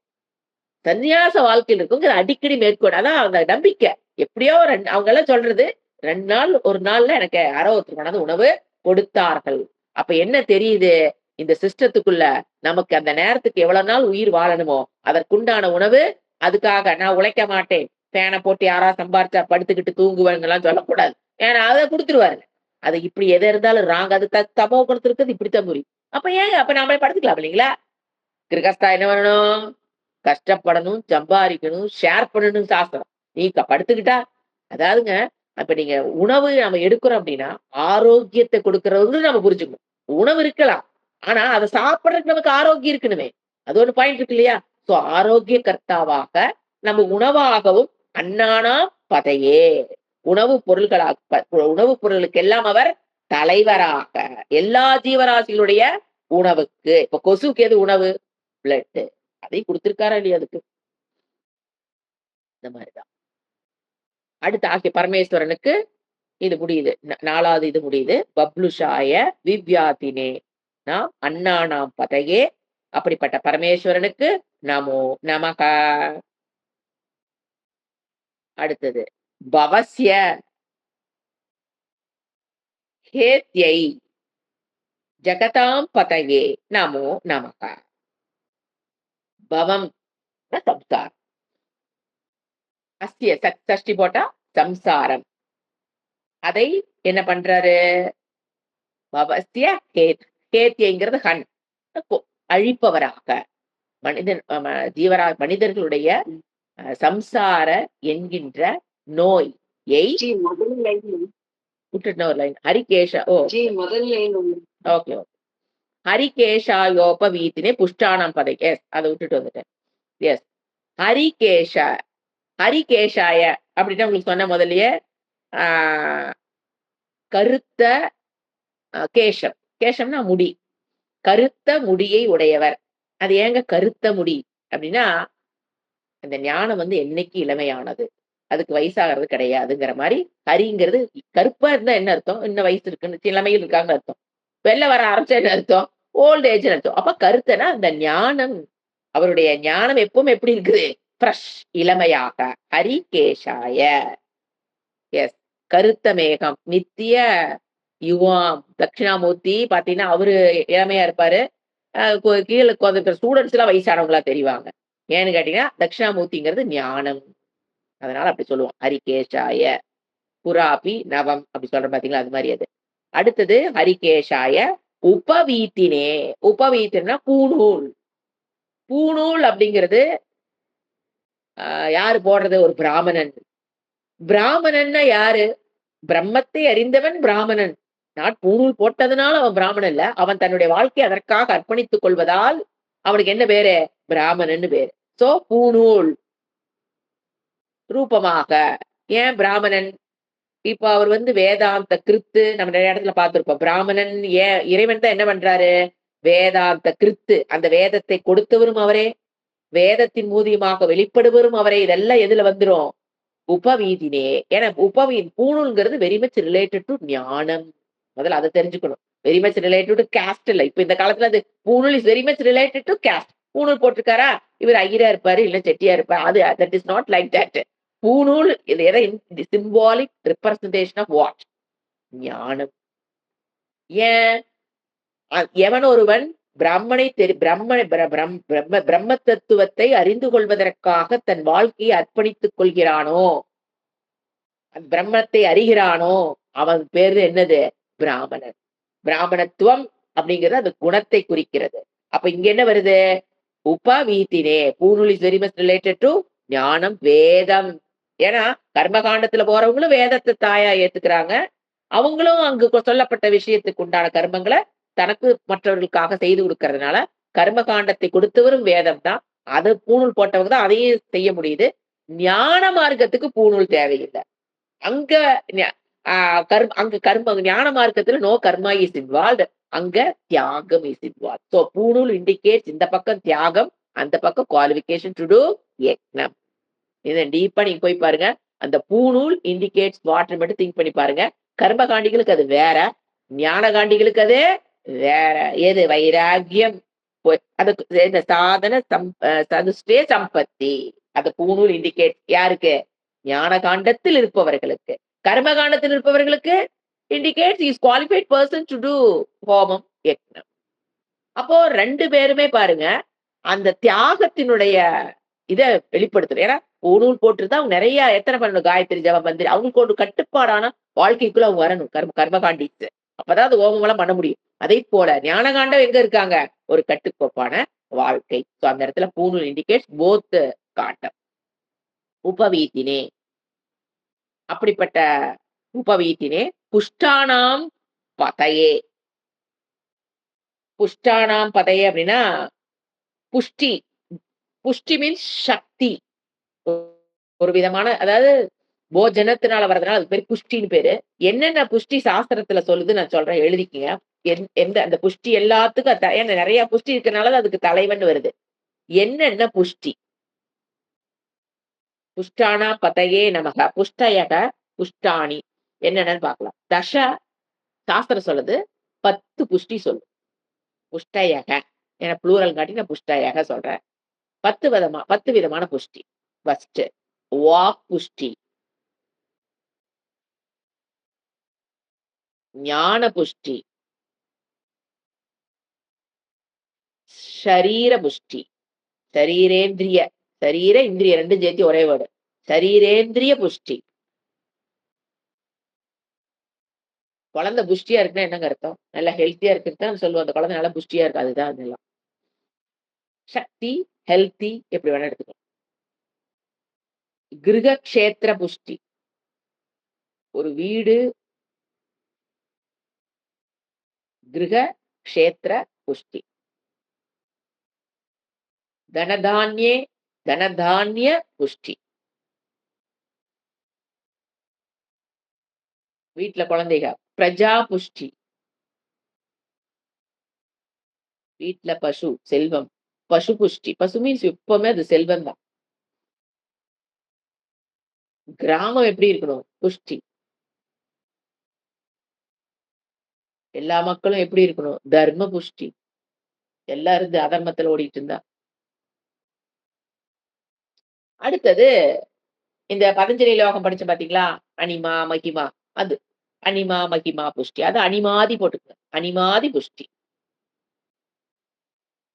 சன்னியாச வாழ்க்கையில் இருக்கவங்க அடிக்கடி மேற்கொண்டு அதான் அந்த நம்பிக்கை. எப்படியோ அவங்க எல்லாம் சொல்றது 2 நாள் 1 நாள்ல எனக்கு யாரோ ஒருத்தர் கொண்டாந்து உணவு கொடுத்தார்கள். அப்ப என்ன தெரியுது? இந்த சிஸ்டத்துக்குள்ள நமக்கு அந்த நேரத்துக்கு எவ்வளவு நாள் உயிர் வாழணுமோ அதற்குண்டான உணவு. அதுக்காக நான் உழைக்க மாட்டேன், பேனை போட்டு யாராவது சம்பாரிச்சா படுத்துக்கிட்டு தூங்குவாங்கலாம் சொல்லக்கூடாது. ஏன்னா அதை கொடுத்துருவாரு. அது இப்படி எதை இருந்தாலும் ராங். அது தப்போ கொடுத்துருக்குது இப்படித்தான் புரியும். அப்ப ஏங்க அப்ப நாமளே படுத்துக்கலாம் இல்லைங்களா? கிரகஸ்தா என்ன பண்ணணும்? கஷ்டப்படணும், சம்பாதிக்கணும், ஷேர் பண்ணணும் சாஸ்திரம். நீ படுத்துக்கிட்டா அதாவதுங்க அப்ப நீங்க உணவு நம்ம எடுக்கிறோம் அப்படின்னா ஆரோக்கியத்தை கொடுக்கறது நம்ம புரிஞ்சுக்கணும். உணவு இருக்கலாம், ஆனா அதை சாப்பிடறதுக்கு நமக்கு ஆரோக்கியம் இருக்கணுமே. அது ஒரு பாயிண்ட் இருக்கு இல்லையா? சோ ஆரோக்கிய கர்த்தாவாக நம்ம உணவாகவும் அண்ணானா பதையே உணவு பொருளுக்கு எல்லாம் அவர் தலைவராக எல்லா ஜீவராசிகளுடைய உணவுக்கு. இப்ப கொசுக்கு எது உணவு? பிளட். அதை கொடுத்திருக்காரா இல்லையா? அதுக்கு இந்த மாதிரிதான். அடுத்து ஆகிய பரமேஸ்வரனுக்கு இது முடியுது. 4வது இது முடியுது. பப்ளுஷாய விவ்யாதினே நாம் அண்ணானாம் பதையே. அப்படிப்பட்ட பரமேஸ்வரனுக்கு நமோ நமக. அடுத்தது பவஸ்ய ஹேத்யை ஜகதாம் பதையே நமோ நமக. பவம் சம்சாரம். அஸ்ய சஷ்டி போட்டா சம்சாரம். அதை என்ன பண்றாரு? பவஸ்ய ஹேத்யங்கிறது ஹன், அழிப்பவராக மனிதர்களுடைய சம்சார என்கின்ற நோயை ஹரிகேஷ. ஓ முதல் லைன் ஓகே, ஓகே. ஹரிகேஷாயோபவீதினே புஷ்டானாம் பதை. எஸ். அத விட்டுட்டு வந்துட்டேன். எஸ். ஹரிகேஷ ஹரிகேஷாய அப்படின்னா உங்களுக்கு சொன்ன முதல்லயே, ஆ கருத்த கேசம். கேசம்னா முடி. கருத்த முடியை உடையவர். அது ஏங்க கருத்த முடி? அப்படின்னா, அந்த ஞானம் வந்து என்னைக்கு இளமையானது. அதுக்கு வயசாகிறது கிடையாதுங்கிற மாரி, ஹரிங்கிறது கருப்பா இருந்தா என்ன அர்த்தம்? இன்னும் வயசு இருக்குன்னு இளமையில் இருக்காங்கன்னு அர்த்தம். வெள்ள வர ஆரம்பிச்சா என்ன அர்த்தம்? ஓல்ட் ஏஜ்ன்னு அர்த்தம். அப்ப கருத்தனா அந்த ஞானம், அவருடைய ஞானம் எப்பவும் எப்படி இருக்குது? ஃப்ரெஷ் இளமையாக. ஹரிகேஷாய. எஸ். கருத்த மேகம். நித்திய யுவாம். தட்சிணாமூர்த்தி பார்த்தீங்கன்னா, அவரு இளமையா இருப்பாரு. கீழ உட்கார்ந்திருக்கிற ஸ்டூடண்ட்ஸ்லாம் வயசானவங்களா தெரிவாங்க. ஏன்னு கேட்டீங்கன்னா, தட்சிணாமூர்த்திங்கிறது ஞானம். அதனால அப்படி சொல்லுவோம். ஹரிகேஷாய புராபி நவம் அப்படி சொல்றோம் பார்த்தீங்களா? அது மாரி அது. அடுத்தது ஹரிகேஷாய உபவீத்தினே. உபவீத்தினா பூணூல். பூணூல் அப்படிங்கிறது அ யாரு போடுறது? ஒரு பிராமணன். பிராமணன்னா யாரு? பிரம்மத்தை அறிந்தவன் பிராமணன். பூணூல் போட்டதுனால அவன் பிராமணன் இல்ல. அவன் தன்னுடைய வாழ்க்கையை அதற்காக அர்ப்பணித்துக் கொள்வதால், அவனுக்கு என்ன பேரு? பிராமணன்னு பேரு. சோ பூணூல் ரூபமாக. ஏன் பிராமணன்? இப்ப அவர் வந்து வேதாந்த கிருத்து நம்ம நிறைய இடத்துல பார்த்திருப்போம். பிராமணன் ஏன் இறைவன் தான் என்ன பண்றாரு? வேதாந்த கிருத்து. அந்த வேதத்தை கொடுத்தவரும் அவரே. வேதத்தின் மூலியமாக வெளிப்படுவரும் அவரே. இதெல்லாம் எதுல வந்துரும்? உபவீதினே. ஏன்னா பூணூல்ங்கிறது வெரி மச் ரிலேட்டட் டூ ஞானம். முதல்ல அத தெரிஞ்சுக்கணும். Very much related to caste இல்ல. இப்ப இந்த காலத்துல அது பூணூல் is very much related to caste. பூணூல் போட்டிருக்காரா? இவர் ஐயரா இருப்பாரு, இல்ல செட்டியா இருப்பாரு. அது that is not like that. பூணூல் இது எதை சிம்பாலிக் ரெப்ரசன்டேஷன் ஆஃப் வாட்? ஞானம். ஏன்? எவன் ஒருவன் பிரம்மனை தெரி பிரம்ம பிர பிரம் பிரம்ம பிரம்ம தத்துவத்தை அறிந்து கொள்வதற்காக தன் வாழ்க்கையை அர்ப்பணித்துக் கொள்கிறானோ, பிரம்மத்தை அறிகிறானோ, அவன் பேரு என்னது? பிராமணன். பிராமணத்துவம் அப்படிங்கிறது அந்த குணத்தை குறிக்கிறது. அப்ப இங்க என்ன வருது? உபவீதினே. பூணூல் is very much related to ஞானம், வேதம். ஏன்னா, கர்மகாண்டத்துல போறவங்களும் வேதத்த தாயா ஏத்துக்கிறாங்க. அவங்களும் அங்கு சொல்லப்பட்ட விஷயத்துக்கு உண்டான கர்மங்கள தனக்கு மற்றவர்களுக்காக செய்து குடுக்கறதுனால, கர்ம காண்டத்தை கொடுத்தவரும் வேதம் தான். அது பூணூல் போட்டவங்க தான் அதையும் செய்ய முடியுது. ஞான மார்க்கத்துக்கு பூணூல் தேவையில்ல. அங்க ஞ ஆ அங்க கர்ம ஞான மார்க்கத்துல நோ கர்மா இஸ் இன்வால்வ்ட். அங்க தியாகம் இஸ் இன்வால்வ்ட். சோ பூணூல் இண்டிகேட்ஸ் இந்த பக்கம் தியாகம், அந்த பக்கம் குவாலிஃபிகேஷன் டு டூ யக்ஞம். இத டீப்பா நீங்க போய் பாருங்க. அந்த பூணூல் இண்டிகேட்ஸ் வாட்ன்னு மட்டும் திங்க் பண்ணி பாருங்க. கர்மகாண்டிகளுக்கு அது வேற. ஞான காண்டிகளுக்கு அது வேற. எது? வைராக்கியம். அதுக்கு இந்த சாதன சதுஷ்டே சம்பத்தி. அந்த பூணூல் இண்டிகேட் யாருக்கு? ஞான காண்டத்தில் இருப்பவர்களுக்கு. கர்ம காண்டத்தில் இருப்பவர்களுக்கு indicates is qualified person to do ஹோமம், யக்ஞம். அப்போ 2 பேருமே பாருங்க, அந்த தியாகத்தினுடைய இத வெளிப்படுத்துது. ஏன்னா, பூணூல் போட்டிருந்தா அவங்க நெறைய எத்தன பண்ணணும்? காயத்ரி ஜபம், மந்திரி அவங்களுக்கு ஒரு கட்டுப்பாடான வாழ்க்கைக்குள்ள அவங்க வரணும். கர்மகாண்டிஸ். அப்பதான் அது ஹோமம்லாம் பண்ண முடியும். அதேபோல ஞானகாண்டம் எங்க இருக்காங்க? ஒரு கட்டுக்கோப்பான வாழ்க்கை. சோ அந்த இடத்துல பூணூல் இண்டிகேட்ஸ் போத் காண்டம். உபவீதினே. அப்படிப்பட்ட உபவீதினே புஷ்டானாம் பதயே. புஷ்டானாம் பதயே அப்படின்னா, புஷ்டி. புஷ்டி மீன்ஸ் சக்தி. ஒரு விதமான அதாவது போஜனத்தினால வர்றதுனால அதுக்கு பேரு புஷ்டின்னு பேரு. என்னென்ன புஷ்டி சாஸ்திரத்துல சொல்லுது நான் சொல்றேன் எழுதிக்கங்க. எந்த அந்த புஷ்டி எல்லாத்துக்கும் ஏன்னா நெறைய புஷ்டி இருக்கனால தான் அதுக்கு தலைவன் வருது. என்னென்ன புஷ்டி? புஷ்டானா பதயே நமக. புஷ்டயக புஷ்டாணி. என்னென்னன்னு பார்க்கலாம். சாஸ்திரம் சொல்லுது 10 புஷ்டி சொல்லும். புஷ்டயக. ஏன்னா ப்ளூரல் காட்டி நான் புஷ்டயக சொல்றேன். 10 விதமான புஷ்டி. ஃபர்ஸ்ட் வாக் புஷ்டி, ஞான புஷ்டி, ஷரீர புஷ்டி, சரீரேந்திரிய. சரீர, இந்திரிய 2ம் சேர்த்து ஒரே வேர்டு. சரீரேந்திரிய புஷ்டி. குழந்தை புஷ்டியா இருக்குன்னா என்னங்க அர்த்தம்? நல்லா ஹெல்த்தியா இருக்குன்னு தான் சொல்லுவோம். அந்த குழந்தை நல்லா புஷ்டியா இருக்கு. அதுதான் அதெல்லாம். சக்தி, ஹெல்த்தி எப்படி வேணா எடுத்துக்கலாம். கிருக க்ஷேத்திர புஷ்டி. ஒரு வீடு, கிருஹ க்ஷேத்திர புஷ்டி. தனதான்யே தனதான்ய புஷ்டி. வீட்ல குழந்தைக. பிரஜா புஷ்டி. வீட்ல பசு, செல்வம். பசு புஷ்டி. பசு மீன்ஸ் எப்பவுமே அது செல்வம் தான். கிராமம் எப்படி இருக்கணும்? புஷ்டி. எல்லா மக்களும் எப்படி இருக்கணும்? தர்ம புஷ்டி. எல்லாரும் இந்த அதர்மத்துல ஓடிட்டு இருந்தா. அடுத்தது இந்த பதஞ்சலி லோகம் படிச்சோம் பார்த்தீங்களா? அனிமா, மகிமா அது. அனிமா, மகிமா, புஷ்டி. அது அனிமாதி போட்டுக்கங்க. அனிமாதி புஷ்டி.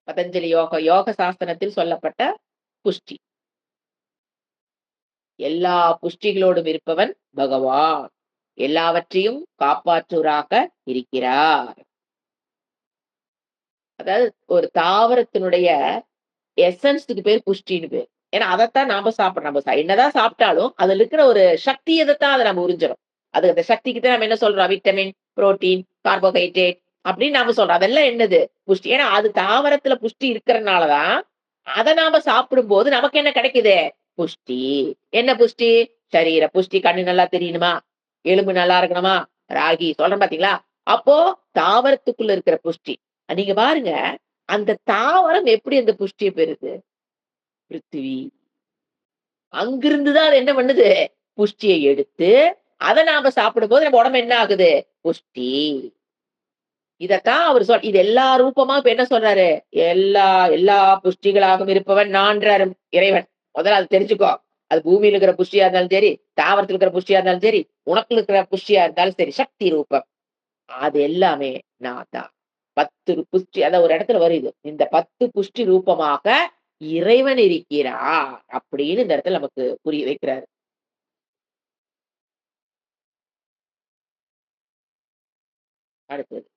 பதஞ்சலி யோக சாஸ்திரத்தில் சொல்லப்பட்ட புஷ்டி. எல்லா புஷ்டிகளோடும் இருப்பவன் பகவான். எல்லாவற்றையும் காப்பாற்றுவராக இருக்கிறார். அதாவது ஒரு தாவரத்தினுடைய எசன்ஸ்க்கு பேர் புஷ்டின்னு பேரு. ஏன்னா அதத்தான் நாம சாப்பிடுறோம். நம்ம என்னதான் சாப்பிட்டாலும் அதுல இருக்கிற ஒரு சக்தி எதத்தான் அத நம்ம உறிஞ்சுறோம். அது அந்த சக்திக்கு தான் நம்ம என்ன சொல்றோம்? விட்டமின், புரோட்டீன், கார்போஹைட்ரேட் அப்படின்னு நாம சொல்றோம். அதெல்லாம் என்னது? புஷ்டி. ஏன்னா அது தாவரத்துல புஷ்டி இருக்கிறனால தான், அத நாம சாப்பிடும்போது நமக்கு என்ன கிடைக்குது? புஷ்டி. என்ன புஷ்டி? சரீர புஷ்டி. கண்ணு நல்லா தெரியணுமா? எலும்பு நல்லா இருக்கணுமா? ராகி சொல்றேன் பார்த்தீங்களா? அப்போ தாவரத்துக்குள்ள இருக்கிற புஷ்டி. நீங்க பாருங்க, அந்த தாவரம் எப்படி அந்த புஷ்டிய பெறுது? பிருத்திவி. அங்கிருந்து தான் அது என்ன பண்ணுது? புஷ்டிய எடுத்து, அத நாம சாப்பிடும்போது நம்ம உடம்பு என்ன ஆகுது? புஷ்டி. இதத்தான் அவரு இது எல்லா ரூபமா இப்ப என்ன சொல்றாரு? எல்லா எல்லா புஷ்டிகளாகவும் இருப்பவன் நான்றாரு இறைவன். முதல்ல அத தெரிஞ்சுக்கோ. அது பூமியில இருக்கிற புஷ்டியா இருந்தாலும் சரி, தாவரத்துல இருக்கிற புஷ்டியா இருந்தாலும் சரி, உனக்குள்ள இருக்கிற புஷ்டியா இருந்தாலும் சரி, சக்தி ரூபம். அது எல்லாமே நான் தான். 10 புஷ்டி அதான் ஒரு இடத்துல வருது. இந்த 10 புஷ்டி ரூபமாக இறைவன் இருக்கிறார். அப்படின்னு இந்த இடத்துல நமக்கு புரிய வைக்கிறாரு. அடுத்தது.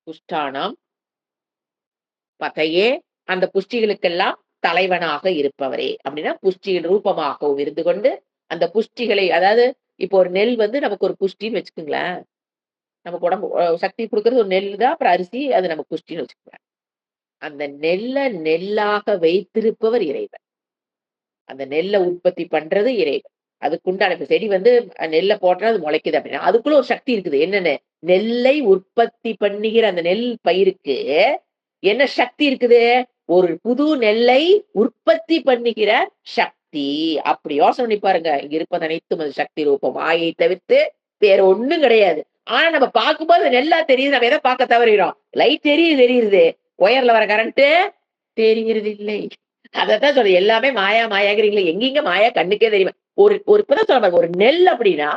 புஷ்டானாம் பதையே அந்த புஷ்டிகளுக்கெல்லாம் தலைவனாக இருப்பவரே. அப்படின்னா புஷ்டியின் ரூபமாகவும் இருந்து கொண்டு, அந்த புஷ்டிகளை அதாவது இப்போ ஒரு நெல் வந்து நமக்கு ஒரு புஷ்டின்னு வச்சுக்கங்களேன். நமக்கு உடம்பு சக்தி குடுக்குறது ஒரு நெல் தான். அப்புறம் அரிசி அது நமக்கு புஷ்டின்னு வச்சுக்கோங்க. அந்த நெல்ல நெல்லாக வைத்திருப்பவர் இறைவன். அந்த நெல்ல உற்பத்தி பண்றது இறைவன். அதுக்குண்டான இப்ப செடி வந்து நெல்ல போட்டா அது முளைக்குது அப்படின்னா, அதுக்குள்ள ஒரு சக்தி இருக்குது. என்னன்னு? நெல்லை உற்பத்தி பண்ணுகிற அந்த நெல் பயிருக்கு என்ன சக்தி இருக்குது? ஒரு புது நெல்லை உற்பத்தி பண்ணுகிற சக்தி. அப்படி யோசனை பண்ணி பாருங்க. இங்க இருப்பது அனைத்தும் அது சக்தி ரூபம். மாயை தவிர்த்து வேற ஒண்ணும் கிடையாது. ஆனா நம்ம பார்க்கும்போது அது நெல்லா தெரியுது. நம்ம எத பார்க்க தவறிறோம்? லைட் தெரியுது. ஒயர்ல வர கரண்ட் தெரிகிறது இல்லை. அதத்தான் சொல்றேன். எல்லாமே மாயா மாயாங்கிறீங்களே. எங்கேங்க மாயா கண்ணுக்கே தெரியுமா? ஒரு ஒரு இப்பதான் சொல்றேன் பாருங்க. ஒரு நெல் அப்படின்னா,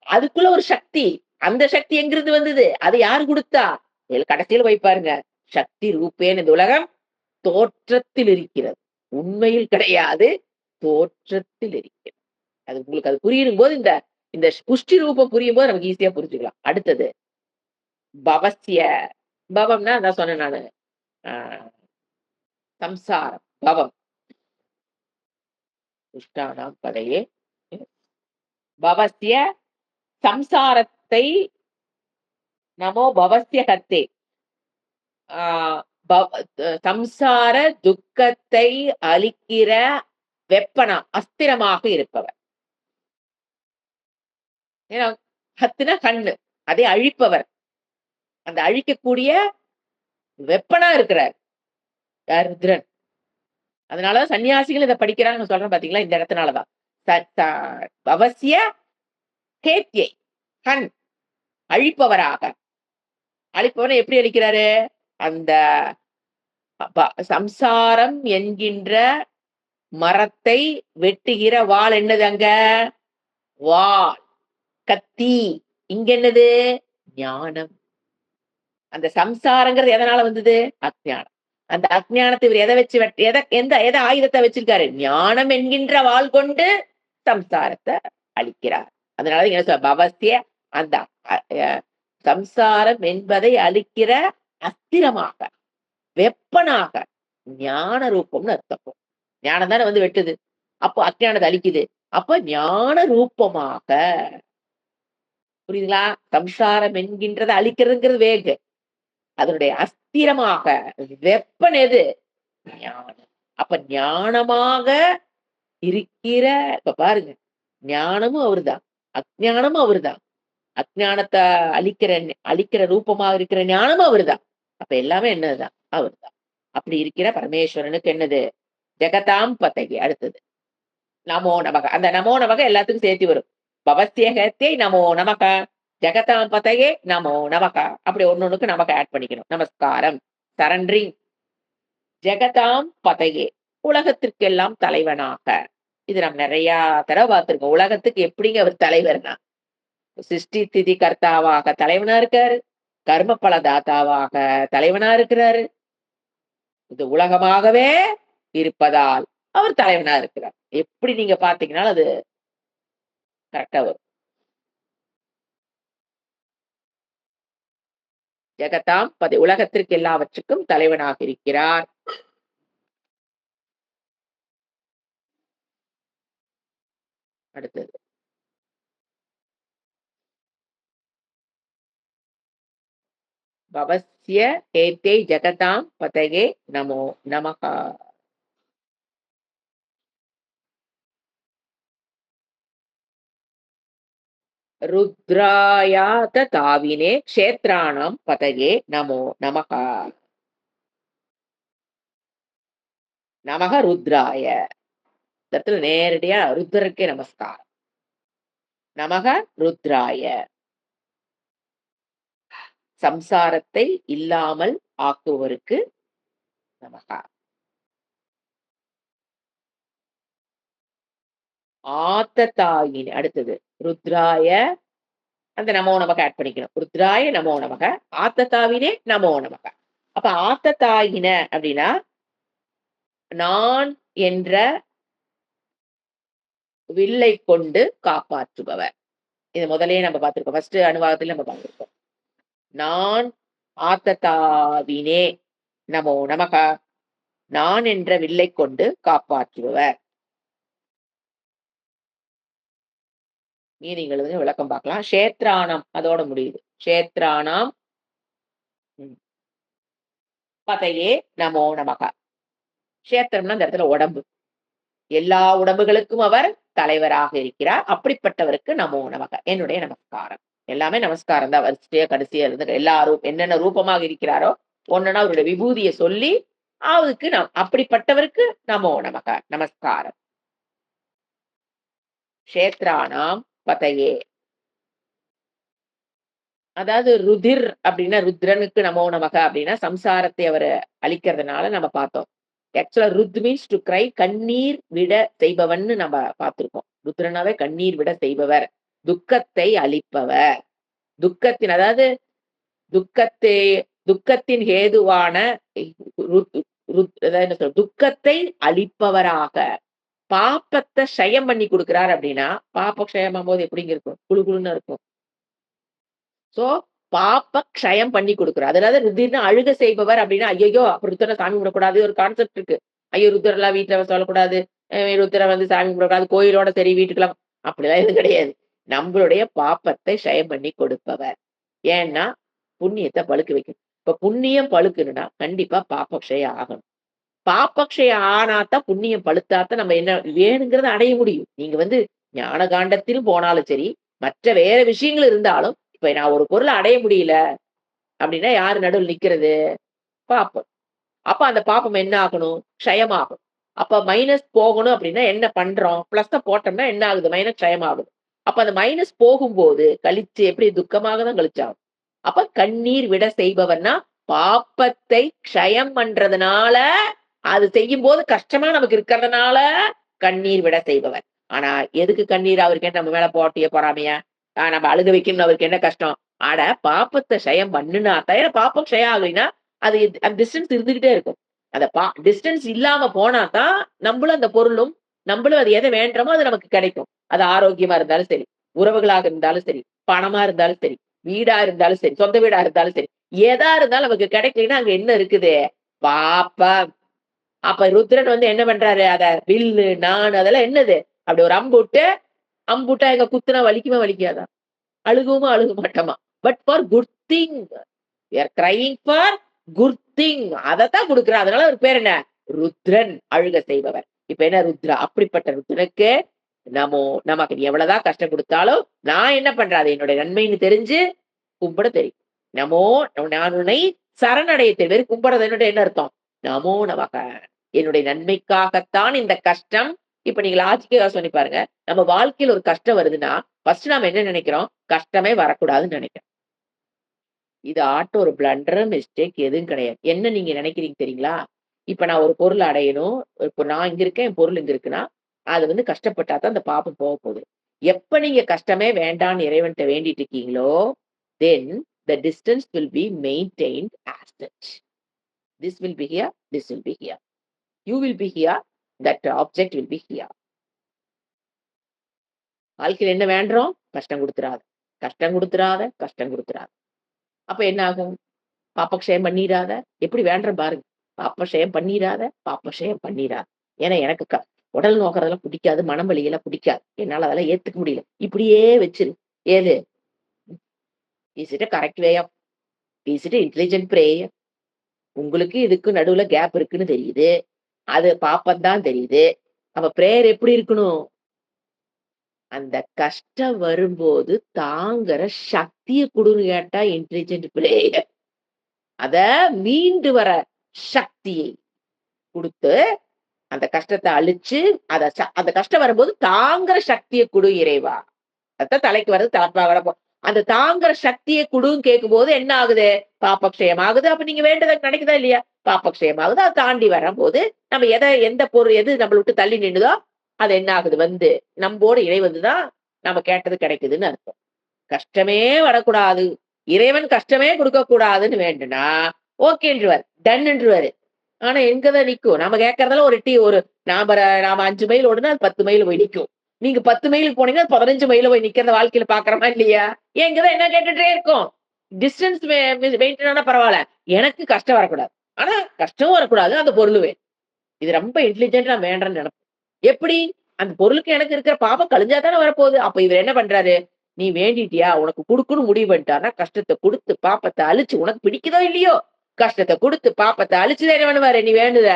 அதுக்குள்ள ஒரு சக்தி. அந்த சக்தி எங்கிருந்து வந்தது? அது யாரு குடுத்தா? கடைசியில போய் பாருங்க. சக்தி ரூபேன இந்த உலகம் தோற்றத்தில் இருக்கிறது. உண்மையில் கிடையாது. தோற்றத்தில் இருக்கிறது. அது உங்களுக்கு அது புரியும்போது இந்த இந்த புஷ்டி ரூபம் புரியும்போது நமக்கு ஈஸியா புரிஞ்சுக்கலாம். அடுத்தது பவஸ்ய. பவம்னா அதான் சொன்னேன் நானு. அ சம்சாரம். பவம். துஷ்டானாம் பதையே பவஸ்ய சம்சாரத்தை நமோ பவஸ்ய கர்த்தே. ஆ பவ சம்சார துக்கத்தை அளிக்கிற வெப்பனா, அஸ்திரமாக இருப்பவர். ஏன்னா ஹத்துனா கண்ணு. அதை அழிப்பவர். அந்த அழிக்கக்கூடிய வெப்பனா இருக்கிறார். யார்? ருத்ரன். அதனால தான் சன்னியாசிகள் இத படிக்கிறாங்கன்னு நான் சொல்றேன் பார்த்தீங்களா? இந்த இடத்துனால தான். ச ச பவஸ்ய கேத்யை. கண் அழிப்பவராக. அழிப்பவர்னா எப்படி அழிக்கிறாரு? அந்த சம்சாரம் என்கின்ற மரத்தை வெட்டுகிற வாள் என்னது அங்க? வாள், கத்தி. இங்க என்னது? ஞானம். அந்த சம்சாரங்கிறது எதனால வந்தது? அஞ்ஞானம். அந்த அஞ்ஞானத்தை இவர் எத வச்சு எத ஆயுதத்த வச்சிருக்காரு? ஞானம் என்கின்ற வாள் கொண்டு சம்சாரத்த அழிக்கிறார். அதனால என்ன சொல்ற? பவஸ்ய அந்த அ அ சம்சாரம் என்பதை அழிக்கிற அஸ்திரமாக, வெப்பனாக, ஞான ரூபம்னு அர்த்தம். ஞானம் தானே வந்து வெட்டுது. அப்போ அஞ்ஞானத்த அழிக்குது. அப்ப ஞான ரூபமாக புரியுதுங்களா? சம்சாரம் என்கின்றத அழிக்கிறதுங்கிறது வேகு. அதனுடைய அஸ்திரமாக வெப்பன் எது? ஞானம். அப்ப ஞானமாக இருக்கிற இப்ப பாருங்க. ஞானமும் அவருதான். அஞ்ஞானமும் அவருதான். அஞ்ஞானத்த அழிக்கிற ரூபமா இருக்கிற ஞானமும் அவருதான். அப்ப எல்லாமே என்னதுதான்? அவர்தான். அப்படி இருக்கிற பரமேஸ்வரனுக்கு என்னது? ஜெகதாம் பதகி அடுத்தது. நமோ நமக. அந்த நமோ நமக எல்லாத்துக்கும் சேர்த்து வரும். பவஸ்யகத்தே நமோ நமக. ஜெகதாம் பதகே நமோ நமக. அப்படி ஒண்ணொண்ணுக்கு நமக்கு ஆட் பண்ணிக்கணும். நமஸ்காரம். சரண்டரிங். ஜெகதாம் பதகே. உலகத்திற்கெல்லாம் தலைவனாக. இது நம்ம நெறைய தடவ பார்த்திருக்கோம். உலகத்துக்கு எப்படிங்க அவர் தலைவர்னா? சிருஷ்டி திதி கர்த்தாவாக தலைவனா இருக்காரு. கர்ம பல தாத்தாவாக தலைவனா இருக்கிறாரு. இது உலகமாகவே இருப்பதால் அவர் தலைவனா இருக்கிறார். எப்படி நீங்க பார்த்தீங்கனாலும் அது கரெக்ட்டா வரும். ஜெகதாம் உலகத்திற்கு எல்லாவற்றுக்கும் தலைவனாக இருக்கிறார். அடுத்தது. பவஸ்ய ஏதே ஜெகதாம் பதகே நமோ நமஹ. ருத்ராயாத தாவினே க்ஷேத்ராணாம் பதகே நமோ நமஹ. நமக ருத்ராய. இந்த இடத்துல நேரடியா ருத்ரருக்கே நமஸ்காரம். நமக ருத்ராய. சம்சாரத்தை இல்லாமல் ஆக்குவருக்கு நமக. ஆத்ததாயினி அடுத்தது. ருத்ராய அந்த நமோ நமக ஆட் பண்ணிக்கணும். ருத்ராய நமோ நமக. ஆத்ததாவினே நமோ நமக. அப்ப ஆத்ததாயின அப்படின்னா நான் என்ற வில்லை கொண்டு காப்பாற்றுபவர். இது முதலே நம்ம பார்த்திருக்கோம். ஃபர்ஸ்ட் அனுவாகத்துல நம்ம பார்த்திருக்கோம். நான் ஆத்ததாவினே நமோ நமக. நான் என்ற வில்லை கொண்டு காப்பாற்றுபவர். மீனிங் எழுதுங்க விளக்கம் பார்க்கலாம். க்ஷேத்ராணம் அதோட முடியுது. க்ஷேத்ராணாம் பதயே நமோ நமக. க்ஷேத்திரம்னா இந்த இடத்துல உடம்பு. எல்லா உடம்புகளுக்கும் அவர் தலைவராக இருக்கிறார். அப்படிப்பட்டவருக்கு நமோ நமக. என்னுடைய நமஸ்காரம். எல்லாமே நமஸ்காரம் தான். வரிசையா கடைசியா இருந்து எல்லாரும் என்னென்ன ரூபமாக இருக்கிறாரோ ஒன்னொன்னா அவருடைய விபூதியை சொல்லி அதுக்கு அப்படிப்பட்டவருக்கு நமோ நமக நமஸ்காரம். க்ஷேத்ராணாம் பதயே. அதாவது ருதிர் அப்படின்னா ருத்ரனுக்கு நமோ நமக அப்படின்னா சம்சாரத்தை அவர் அழிக்கிறதுனால நம்ம பார்த்தோம். ஆக்சுவலா ருத் மீன்ஸ் டு கிரை. கண்ணீர் விட செய்பவன்னு நம்ம பார்த்திருக்கோம். ருத்ரனாவே கண்ணீர் விட செய்பவர். துக்கத்தை அழிப்பவர். துக்கத்தின் அதாவது துக்கத்தை துக்கத்தின் ஹேதுவான என்ன சொல்ற துக்கத்தை அழிப்பவராக பாப்பத்தை க்ஷயம் பண்ணி கொடுக்கிறார் அப்படின்னா பாப்ப க்ஷயமாகும் போது எப்படிங்க இருக்கும்? குழு குழுன்னு இருக்கும். சோ பாப்ப க்ஷயம் பண்ணி கொடுக்கிறார். அதாவது ருதிர்னு அழுக செய்பவர் அப்படின்னா ஐயோ அப்ப ருத்ர சாமி கும்பிடக்கூடாது ஒரு கான்செப்ட் இருக்கு. ஐயோ ருத்ரெல்லாம் வீட்டுல சொல்லக்கூடாது. ருத்ர வந்து சாமி கும்பிடக்கூடாது. கோயிலோட சரி வீட்டுக்கெல்லாம் அப்படிலாம் எதுவும் கிடையாது. நம்மளுடைய பாப்பத்தை க்ஷயம் பண்ணி கொடுப்பவர். ஏன்னா புண்ணியத்தை பழுக்க வைக்கணும். இப்ப புண்ணியம் பழுக்கணும்னா கண்டிப்பா பாப்ப க்ஷயம் ஆகணும். பாப்ப க்ஷயம் ஆனாத்தான் புண்ணியம் பழுத்தாத்தான் நம்ம என்ன வேணுங்கிறத அடைய முடியும். நீங்க வந்து ஞான காண்டத்திலும் போனாலும் சரி மற்ற வேற விஷயங்கள் இருந்தாலும் இப்ப நான் ஒரு பொருளை அடைய முடியல அப்படின்னா யாரு நடுவில் நிக்கிறது? பாப்பம். அப்ப அந்த பாப்பம் என்ன ஆகணும்? க்ஷயமாகும். அப்ப மைனஸ் போகணும் அப்படின்னா என்ன பண்றோம்? பிளஸ் போட்டோம்னா என்ன ஆகுது? மைனஸ் க்ஷயமாகுது. அப்ப அந்த மைனஸ் போகும்போது கழிச்சு எப்படி துக்கமாக தான் கழிச்சாகும். அப்ப கண்ணீர் விட செய்பவர்னா பாப்பத்தை க்ஷயம் பண்றதுனால அது செய்யும் போது கஷ்டமா நமக்கு இருக்கிறதுனால கண்ணீர் விட செய்பவர். ஆனா எதுக்கு கண்ணீர் அவருக்கு நம்ம மேல போட்டிய பொறாமையா? நம்ம அழுக வைக்கணும்னு அவருக்கு என்ன கஷ்டம்? அட பாப்பத்தை க்ஷயம் பண்ணுனா தவிர பாப்பம் க்ஷயம் ஆகலைன்னா அது அந்த டிஸ்டன்ஸ் இருந்துகிட்டே இருக்கும். அந்த டிஸ்டன்ஸ் இல்லாம போனா தான் நம்மளும் அந்த பொருளும் நம்மளும் அது எதை வேண்டுமோ அது நமக்கு கிடைக்கும். அது ஆரோக்கியமா இருந்தாலும் சரி, உறவுகளாக இருந்தாலும் சரி, பணமா இருந்தாலும் சரி, வீடா இருந்தாலும் சரி, சொந்த வீடா இருந்தாலும் சரி, எதா இருந்தாலும் நமக்கு கிடைக்கலைன்னா அங்க என்ன இருக்குது? பாப்பம். அப்ப ருத்ரன் வந்து என்ன பண்றாரு? அத வில்லு, நான் அதெல்லாம் என்னது? அப்படி ஒரு அம்புட்டு, அம்புட்டா எங்க குத்துனா வலிக்குமா வலிக்காதா? அழுகவும் அழுக மாட்டோமா. But for good thing. We are crying for good thing. அதத்தான் குடுக்குறார். அதனால அவருக்கு பேர் என்ன? ருத்ரன், அழுக செய்பவர். இப்ப என்ன ருத்ரா? அப்படிப்பட்ட ருத்ரனுக்கு நமக்கு நீ எவ்வளவுதான் கஷ்டம் கொடுத்தாலும் நான் என்ன பண்றேன்? அது என்னுடைய நன்மைன்னு தெரிஞ்சு கும்பிட தெரியும். நமோ நான் உன்னை சரணடைய தெரியும். கும்பிடுறது என்னுடைய என்ன அர்த்தம்? நமோ நமக. என்னுடைய நன்மைக்காகத்தான் இந்த கஷ்டம். இப்ப நீங்க லாஜிக்கா சொல்லி பாருங்க. நம்ம வாழ்க்கையில ஒரு கஷ்டம் வருதுன்னா, ஃபர்ஸ்ட் நாம என்ன நினைக்கிறோம்? கஷ்டமே வரக்கூடாதுன்னு நினைக்கிறோம். இது ஒரு பிளண்டர், மிஸ்டேக் எதுவும் கிடையாது. என்ன நீங்க நினைக்கிறீங்க தெரியுங்களா? இப்ப நான் ஒரு பொருள் அடையணும். இப்ப நான் இங்க இருக்கேன், என் பொருள் இங்க இருக்குன்னா, அது வந்து கஷ்டப்பட்டா தான் அந்த பாபம் போகுது. எப்ப நீங்க கஷ்டமே வேண்டான்னு இறைவன்ட்ட வேண்டிட்டு இருக்கீங்களோ, then the distance will be maintained as such. This will be here, this will be here. You will be here, that object will be here. வாழ்க்கையில என்ன வேண்டுறோம்? கஷ்டம் குடுத்துறாத, கஷ்டம் குடுத்துறாத, கஷ்டம் குடுத்துறாத. அப்ப என்ன ஆகும்? பாப்பக்ஷயம் பண்ணிராத. எப்படி வேண்டுறேன் பாருங்க. பாப்பக்ஷயம் பண்ணிராத, பாப்பக்ஷயம் பண்ணிராத. ஏன்னா எனக்கு உடல் நோக்கறதெல்லாம் பிடிக்காது. மனம் வலியெல்லாம் பிடிக்காது. என்னால அதெல்லாம் ஏத்துக்க முடியல. இப்படியே வச்சிரு. ஏது? Is it a correct way of is it intelligent prayer? உங்களுக்கு இதுக்கு நடுவுல கேப் இருக்குன்னு தெரியுது. அது பாப்பம் தான் தெரியுது. அப்ப பிரேயர் எப்படி இருக்கணும்? அந்த கஷ்டம் வரும்போது தாங்குற சக்திய குடுன்னு கேட்டா இன்டெலிஜென்ட் பிரேயர். அத மீண்டு வர சக்தியை குடுத்து, அந்த கஷ்டத்த அழிச்சு, அந்த கஷ்டம் வரும்போது தாங்குற சக்திய குடு இறைவா. அதான் தலைக்கு வருது தலைப்பாக. அந்த தாங்குற சக்திய குடுன்னு கேட்கும்போது என்ன ஆகுது? பாப்பக்ஷயம் ஆகுது. அப்ப நீங்க வேண்டது கிடைக்குதா இல்லையா? பாப்பக்ஷயம் ஆகுது. அத தாண்டி வரும்போது, நம்ம எந்த பொருள் எது நம்மள விட்டு தள்ளி நின்னுதோ, அது என்ன ஆகுது? வந்து நம்போடு இணைவது தான் நம்ம கேட்டது கிடைக்குதுன்னு அர்த்தம். கஷ்டமே வரக்கூடாது. இறைவன் கஷ்டமே குடுக்கக் கூடாதுன்னு வேண்டுனா, ஓகேன்றுவாரு. டன்னுன்றுவாரு. ஆனா எங்கதான் நிக்கும்? நாம கேட்கறதெல்லாம் நாம 5 மைல் ஓடுனா, அது 10 மைல் போய் நிக்கும். நீங்க 10 மைலுக்கு போனீங்கன்னா, 15 மைல்ல போய் நிக்கிறத வாழ்க்கையில பார்க்கிறோமா இல்லையா? எங்கதான் என்ன கேட்டுட்டே இருக்கோம். டிஸ்டன்ஸ் மெயின்டெயின் ஆனா பரவால்ல. எனக்கு கஷ்டம் வரக்கூடாது. ஆனா கஷ்டமும் வரக்கூடாது. அந்த பொருளும் வேணும். இது ரொம்ப இன்டெலிஜென்ட்டா நான் வேண்டேன்னு நெனப்பேன். எப்படி? அந்த பொருளுக்கு எனக்கு இருக்கிற பாவம் கழிஞ்சா தானே வரப்போகுது. அப்ப இவரு என்ன பண்றாரு? நீ வேண்டிட்டியா? உனக்கு குடுக்கணும்னு முடிவு பண்ணிட்டாருன்னா, கஷ்டத்த குடுத்து, பாப்பத்த அழிச்சு, உனக்கு பிடிக்குதோ இல்லையோ, கஷ்டத்த குடுத்து, பாப்பத்த அழிச்சு தான் என்ன பண்ணுவாரு? நீ வேண்டுத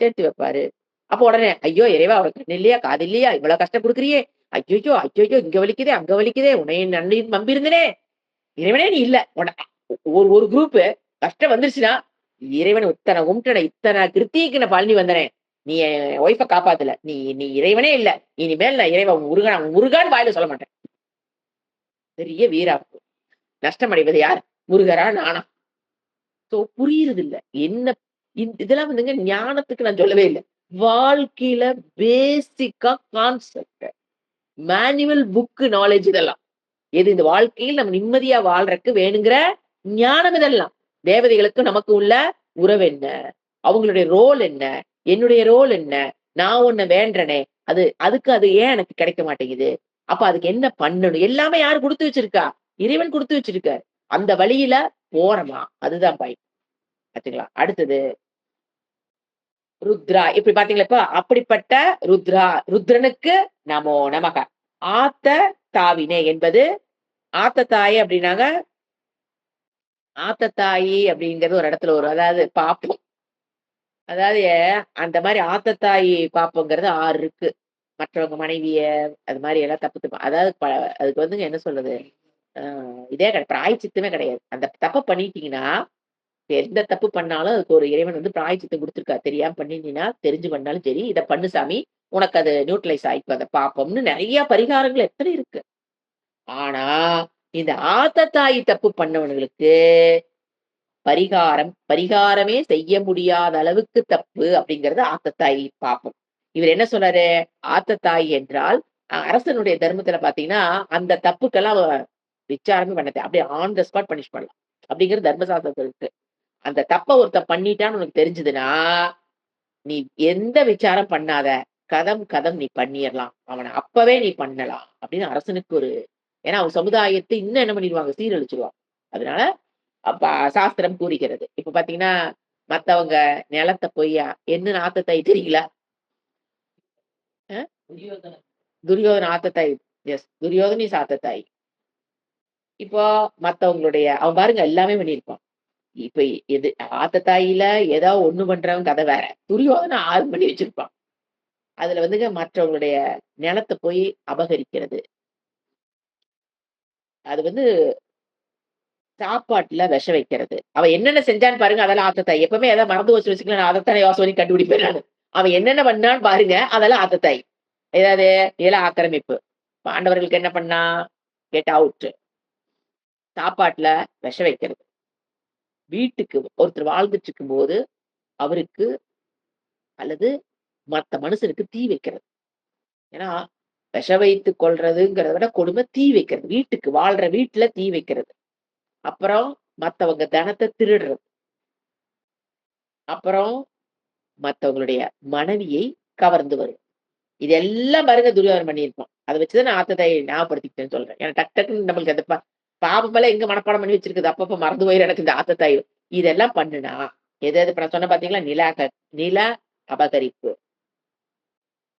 சேர்த்து வைப்பாரு. அப்ப உடனே, ஐயோ! இறைவா உனக்கு கண்ணு இல்லையா? காது இல்லையா? இவ்வளவு கஷ்டம் குடுக்குறியே! ஐய்யய்யோ! ஐய்யய்யோ! இங்க வலிக்குதே, அங்க வலிக்குதே! உன்னைய நம்பியிருந்தேனே! இறைவனே நீ இல்ல. ஒரு ஒரு குரூப் கஷ்டம் வந்துருச்சுன்னா, இறைவன் இத்தன கும்பிட்டன, இத்தன கிருத்திக்கு நான் பழனி வந்தனே. நீ என் ஒய்ஃப காப்பாத்தல. நீ நீ இறைவனே இல்ல. இனிமேல் நான் இறைவன் முருகான்னு வாயில சொல்ல மாட்டேன். பெரிய வீராப்பு. நஷ்டமடைவது யார்? முருகரா? நானா? சோ புரியுறது இல்ல. என்ன இதெல்லாம் வந்துங்க ஞானத்துக்கு நான் சொல்லவே இல்ல. வாழ்க்கையில பேசிக்கா கான்செப்ட். மேனுவல் புக் நாலேட்ஜ் இதெல்லாம். எது இந்த வாழ்க்கையில் நம்ம நிம்மதியா வாழ்றக்கு வேணுங்கிற ஞானம் இதெல்லாம். தேவதைகளுக்கு நமக்கு உள்ள உறவு என்ன? அவங்களுடைய ரோல் என்ன? என்னுடைய ரோல் என்ன? நான் உன்ன வேண்டுறனே, அதுக்கு அது ஏன் எனக்கு கிடைக்க மாட்டேங்குது? அப்ப அதுக்கு என்ன பண்ணணும்? எல்லாமே யாரு குடுத்து வச்சிருக்கா? இறைவன் குடுத்து வச்சிருக்காரு. அந்த வழியில போறோமா? அதுதான் பாயிண்ட். பாத்தீங்களா? அடுத்தது ருத்ரா. இப்படி பாத்தீங்களா இப்ப? அப்படிப்பட்ட ருத்ரா. ருத்ரனுக்கு நமோ நமக. ஆத்த தாவினே என்பது ஆத்தத்தாய் அப்படின்னாங்க, ஆத்தத்தாயி அப்படிங்கிறது ஒரு இடத்துல வரும். அதாவது பாப்பம். அதாவது அந்த மாரி ஆத்தத்தாயி பாப்பம்ங்கிறது 6 இருக்கு. மற்றவங்க மனைவிய அது மாரி எல்லாம் தப்பு தப்பா அதாவது அதுக்கு வந்துங்க என்ன சொல்றது? அ இதே பிராயச்சித்தமே கிடையாது. அந்த தப்ப பண்ணிட்டீங்கன்னா, எந்த தப்பு பண்ணாலும் அதுக்கு ஒரு இறைவன் வந்து பிராயச்சித்தம் குடுத்துருக்காரு. தெரியாம பண்ணினீன்னா, தெரிஞ்சு பண்ணாலும் சரி, இத பண்ணு சாமி. உனக்கு அது நியூட்ரலைஸ் ஆயிக்கும் அந்த பாப்பம்ன்னு நெறைய பரிகாரங்கள் எத்தன இருக்கு. ஆனா, இந்த ஆத்தத்தாயி தப்பு பண்ணவனுங்களுக்கு பரிகாரமே செய்ய முடியாத அளவுக்கு தப்பு அப்படிங்கிறது ஆத்தத்தாயி பாப்பம். இவர் என்ன சொன்னாரு? ஆத்தத்தாய் என்றால், அரசனுடைய தர்மத்துல பார்த்தீங்கன்னா, அந்த தப்புக்கெல்லாம் விசாரமே பண்ண அப்படியே ஆன் த ஸ்பாட் பனிஷ் பண்ணலாம். அப்படிங்கிறது தர்மசாஸ்திரத்துல இருக்கு. அந்த தப்ப ஒருத்தன் பண்ணிட்டான்னு உனக்கு தெரிஞ்சதுன்னா, நீ எந்த விசாரம் பண்ணாத. கதம் கதம் நீ பண்ணிறலாம். அவன அப்பவே நீ பண்ணலாம். அப்படின்னு அரசனுக்கு ஏன்னா அவன் சமுதாயத்தை இன்னும் என்ன பண்ணிருவாங்க? சீரழிச்சுருவாங்க. அதனால அப்ப சாஸ்திரம் கூறுகிறது. இப்ப பார்த்தீங்கன்னா, மத்தவங்க நிலத்த போய் என்னன்னு ஆத்தத்தாயி தெரியுங்களா? அ துரியோதன ஆத்தத்தாயி. எஸ். துரியோதன இஸ் ஆத்தத்தாயி. இப்போ மத்தவங்களுடைய அவன் பாருங்க எல்லாமே பண்ணியிருப்பான். இப்ப எது ஆத்தத்தாயில ஏதோ ஒண்ணு பண்றவன் கதை வேற. துரியோதனன் 6 பண்ணி வச்சிருப்பான். அதுல வந்துங்க மற்றவங்களுடைய நிலத்த போய் அபகரிக்கிறது. அது வந்து சாப்பாட்டுல விஷம் வைக்கிறது. அவன் என்னென்ன செஞ்சான்னு பாருங்க, அதெல்லாம் ஆத்தத்தாய். எப்பவுமே ஏதாவது மறந்து போச்சு வச்சுக்கங்களேன், நான் அதத்தானே யோசனை பண்ணி கண்டுபிடிப்பேன் நானு. அவன் என்னென்ன பண்ணான்னு பாருங்க, அதெல்லாம் ஆத்தத்தாய். ஏதாவது நில ஆக்கிரமிப்பு. பாண்டவர்களுக்கு என்ன பண்ணான்? Get out. சாப்பாட்டுல விஷம் வைக்கிறது. வீட்டுக்கு ஒருத்தர் வாழ்ந்துட்டு இருக்கும்போது, அவருக்கு அல்லது மத்த மனுஷனுக்கு தீ வைக்கிறது. ஏன்னா, விஷம் வைத்து கொல்றதுங்கிறத விட கொடுமை தீ வைக்கிறது. வீட்டுக்கு வாழ்ற வீட்ல தீ வைக்கிறது. அப்புறம் மத்தவங்க தனத்த திருடுறது. அப்புறம் மத்தவங்களுடைய மனைவியை கவர்ந்து வருவது. இதெல்லாம் பாருங்க துரியோதனன் பண்ணியிருப்பான். அத வச்சு தான் நான் ஆத்தத்தாய ஞாபகப்படுத்திக்கிட்டேன்னு சொல்றேன். ஏன்னா டக் டக்குன்னு நம்மளுக்கு அந்த பாவமெல்லாம் எங்க மனப்பாடம் பண்ணி வச்சிருக்குது. அப்பப்ப மறந்து போயிரும் எனக்கு இந்த ஆத்தத்தாய். இதெல்லாம் பண்ணுனா, எது எது இப்ப நான் சொன்னேன் பார்த்தீங்களா? நில அபகரிப்பு.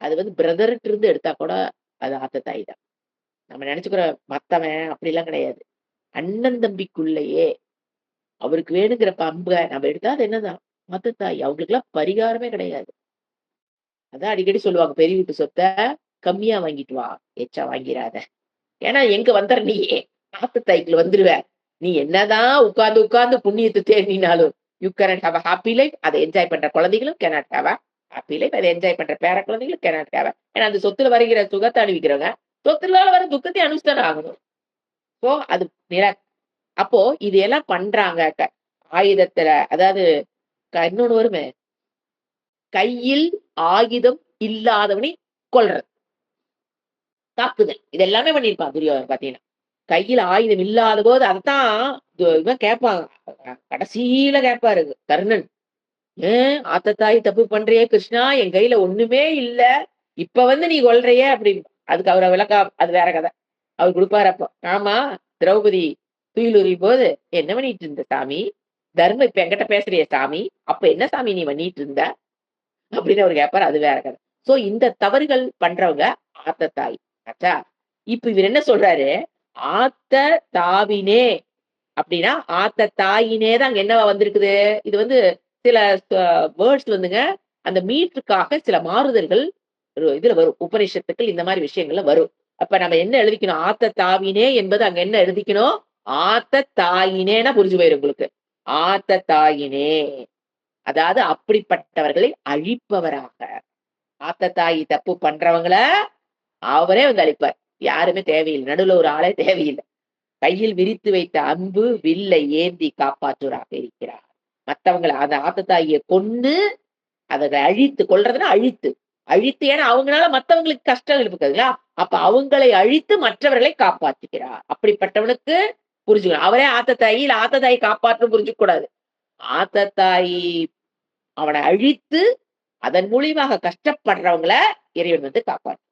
அது வந்து பிரதர்ட்ட இருந்து எடுத்தா கூட அது ஆத்தத்தாய் தான். நம்ம நெனச்சுக்கிறோம் மத்தவன் அப்படிலாம் கிடையாது. அண்ணன் தம்பிக்குள்ளயே அவருக்கு வேணுங்கிற பம்ப நம்ம எடுத்தா அது என்னதான்? ஆத்தத்தாய். அவங்களுக்கெல்லாம் பரிகாரமே கிடையாது. அதான் அடிக்கடி சொல்லுவாங்க, பெரிய வீட்டு சொத்த கம்மியா வாங்கிட்டு வா, எச்சா வாங்கிறாத. ஏன்னா எங்க வந்துற நீ ஆத்து தாய்க்குள்ள வந்துருவ. நீ என்னதான் உட்கார்ந்து உட்கார்ந்து புண்ணியத்த தேடினாலும், you cannot have a happy life. அத என்ஜாய் பண்ற குழந்தைகளும் cannot have a happy life. அத என்ஜாய் பண்ற பேர குழந்தைகளும் கேனாட் ஹேவ் ஏன்னா அந்த சொத்துல வருகிற சுகத்த அனுபவிக்கிறவங்க, சொத்துனால வர துக்கத்தையும் அனுபவிச்சு தானே ஆகணும். சோ அது நில அப்போ இது எல்லாம் பண்றாங்க. ஆயுதத்துல அதாவது இன்னொன்னு வருமே, கையில் ஆயுதம் இல்லாதவனை கொல்றது. தாக்குதல். இது எல்லாமே பண்ணியிருப்பான் துரியோதனன் பார்த்தீங்கன்னா. கையில ஆயுதம் இல்லாத போது அதத்தான் இவன் கேட்பான். கடைசியில கேட்பாரு கர்ணன். "ஏன் ஆத்தத்தாயி தப்பு பண்றியே கிருஷ்ணா, என் கையில ஒண்ணுமே இல்ல. இப்ப வந்து நீ கொல்றியே" அப்படின்னு. அதுக்கு அவரு அது வேற கதை. அவரு குடுப்பாரு அப்போ. "ஆமா, திரௌபதி துயிலுரியும்போது, என்ன பண்ணிட்டு இருந்த சாமி? தர்மம் இப்ப என்கிட்ட பேசுறியே சாமி? அப்ப என்ன சாமி நீ பண்ணிட்டு இருந்த?" அப்படின்னு அவரு கேட்பாரு. அது வேற கதை. சோ இந்த தவறுகள் பண்றவங்க ஆத்தத்தாய். ஆச்சா? இப்ப இவரு என்ன சொல்றாரு? ஆத்த தாவினே அப்படின்னா, ஆத்த தாயினே தான் அங்க என்னவா வந்திருக்குது? இது வந்து சில வேர்ட்ஸ் வந்துங்க, அந்த மீட்ருக்காக சில மாறுதல்கள் இதுல வரும். உபநிஷத்துக்கள் இந்த மாரி விஷயங்கள்ல வரும். அப்ப நம்ம என்ன எழுதிக்கணும்? ஆத்த தாவினே என்பது அங்க என்ன எழுதிக்கணும்? ஆத்த தாயினேன்னா புரிஞ்சு போயிரும் உங்களுக்கு. ஆத்த தாயினே. அதாவது அப்படிப்பட்டவர்களை அழிப்பவராக. ஆத்தத்தாயி தப்பு பண்றவங்கள, அவரே வந்து அழிப்பார். யாருமே தேவையில்ல. நடுவுல ஒரு ஆளே தேவையில்ல. கையில் விரித்து வைத்த அம்பு, வில்லை ஏந்தி காப்பாற்றுவராக இருக்கிறார். மத்தவங்கள அந்த ஆத்தத்தாயிய கொன்னு, அத அழித்து கொல்றதுன்னா அழித்து. அழித்து ஏன்னா அவங்கனால மத்தவங்களுக்கு கஷ்டம் இருக்குதுங்களா? அப்ப அவங்களை அழித்து மற்றவர்களை காப்பாற்றுகிறார். அப்படிப்பட்டவனுக்கு புரிஞ்சுக்கணும். அவரே ஆத்தத்தாயி, இல்ல ஆத்தத்தாயி காப்பாற்றணும்னு புரிஞ்சுக்க கூடாது. ஆத்தத்தாயி அவன அழித்து, அதன் மூலியமாக கஷ்டப்படுறவங்கள இறைவன் வந்து காப்பாற்றுவார்.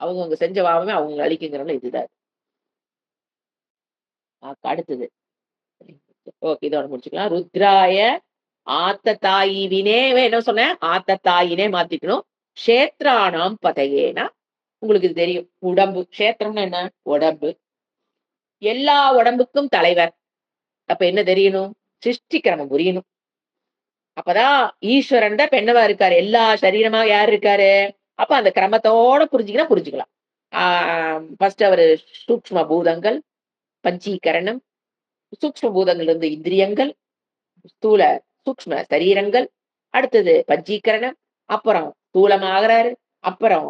அவங்கவங்க செஞ்ச பாவமே அவங்கள அழிக்குங்கிறதுல இதுதான். அடுத்தது. ஓகே. இதோட முடிச்சுக்கலாம். ருத்ராய ஆத்த தாயிவினே என்ன சொன்னேன்? ஆத்த தாயினே மாத்திக்கணும். க்ஷேத்ராணாம் பதயேனா உங்களுக்கு இது தெரியும். உடம்பு. க்ஷேத்திரம்னா என்ன? உடம்பு. எல்லா உடம்புக்கும் தலைவர். அப்ப என்ன தெரியணும்? சிருஷ்டி கிரமம் புரியணும். அப்பதான் ஈஸ்வரன் தான் இப்ப என்னவா இருக்காரு? எல்லா சரீரமா யார் இருக்காரு? அப்ப அந்த கிரமத்தோட புரிஞ்சுக்கினா புரிஞ்சுக்கலாம். ஆ ஃபர்ஸ்ட் அவரு சூக்ஷ்ம பூதங்கள், பஞ்சீகரணம், சூக்ஷ்ம பூதங்கள் இருந்து இந்திரியங்கள், ஸ்தூல சூக்ஷ்ம சரீரங்கள், அடுத்தது பஞ்சீகரணம், அப்புறம் ஸ்தூலமாகுறாரு, அப்புறம்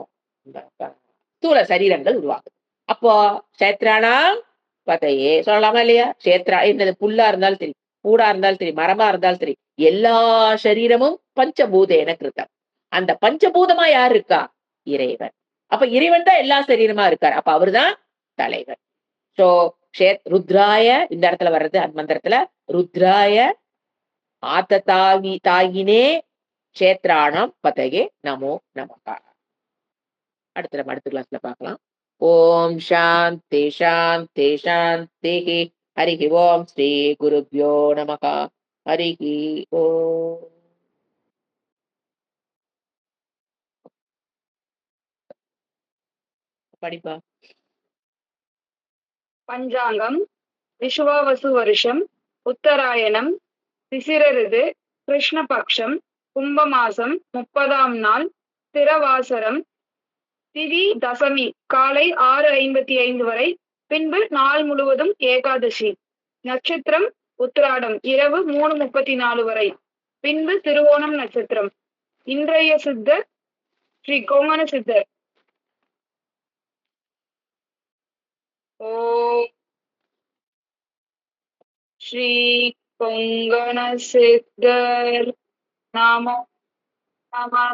ஸ்தூல சரீரங்கள் உருவாகுது. அப்போ க்ஷேத்ராணாம் பதயே சொல்லலாமா இல்லையா? க்ஷேத்ரா என்னது புல்லா இருந்தாலும் சரி, பூடா இருந்தாலும் சரி, மரமா இருந்தாலும் சரி, எல்லா சரீரமும் பஞ்சபூதேன கிருதம். அந்த பஞ்சபூதமா யார் இருக்கா? இறைவன். அப்ப இறைவன் தான் எல்லா சரீரமா இருக்காரு. அப்ப அவர்தான் தலைவர். சோ ருத்ராய இந்த இடத்துல வர்றது அந்த மந்திரத்துல ருத்ராய தாயினே க்ஷேத்ராணாம் பதயே நமோ நமஹ. அடுத்து நம்ம அடுத்த கிளாஸ்ல பார்க்கலாம். ஓம் சாந்தி சாந்தி சாந்திஹி. ஹரிஹி ஓம் ஸ்ரீ குருப்யோ நமஹ. ஹரிஹி ஓம். படிப்பா. பஞ்சாங்கம் விசுவாவசு வருஷம், உத்தராயணம், சிசிர ரிது, கிருஷ்ணபக்ஷம், கும்பமாசம், 30ஆம் நாள், திரவாசரம், திதி தசமி காலை 6:55 வரை, பின்பு நாள் முழுவதும் ஏகாதசி. நட்சத்திரம் உத்திராடம் இரவு 3:34 வரை, பின்பு திருவோணம் நட்சத்திரம். இன்றைய சித்தர் ஸ்ரீ கோமன சித்தர். ஓம் ஸ்ரீ கொங்கண சித்தர் நமோ நமः.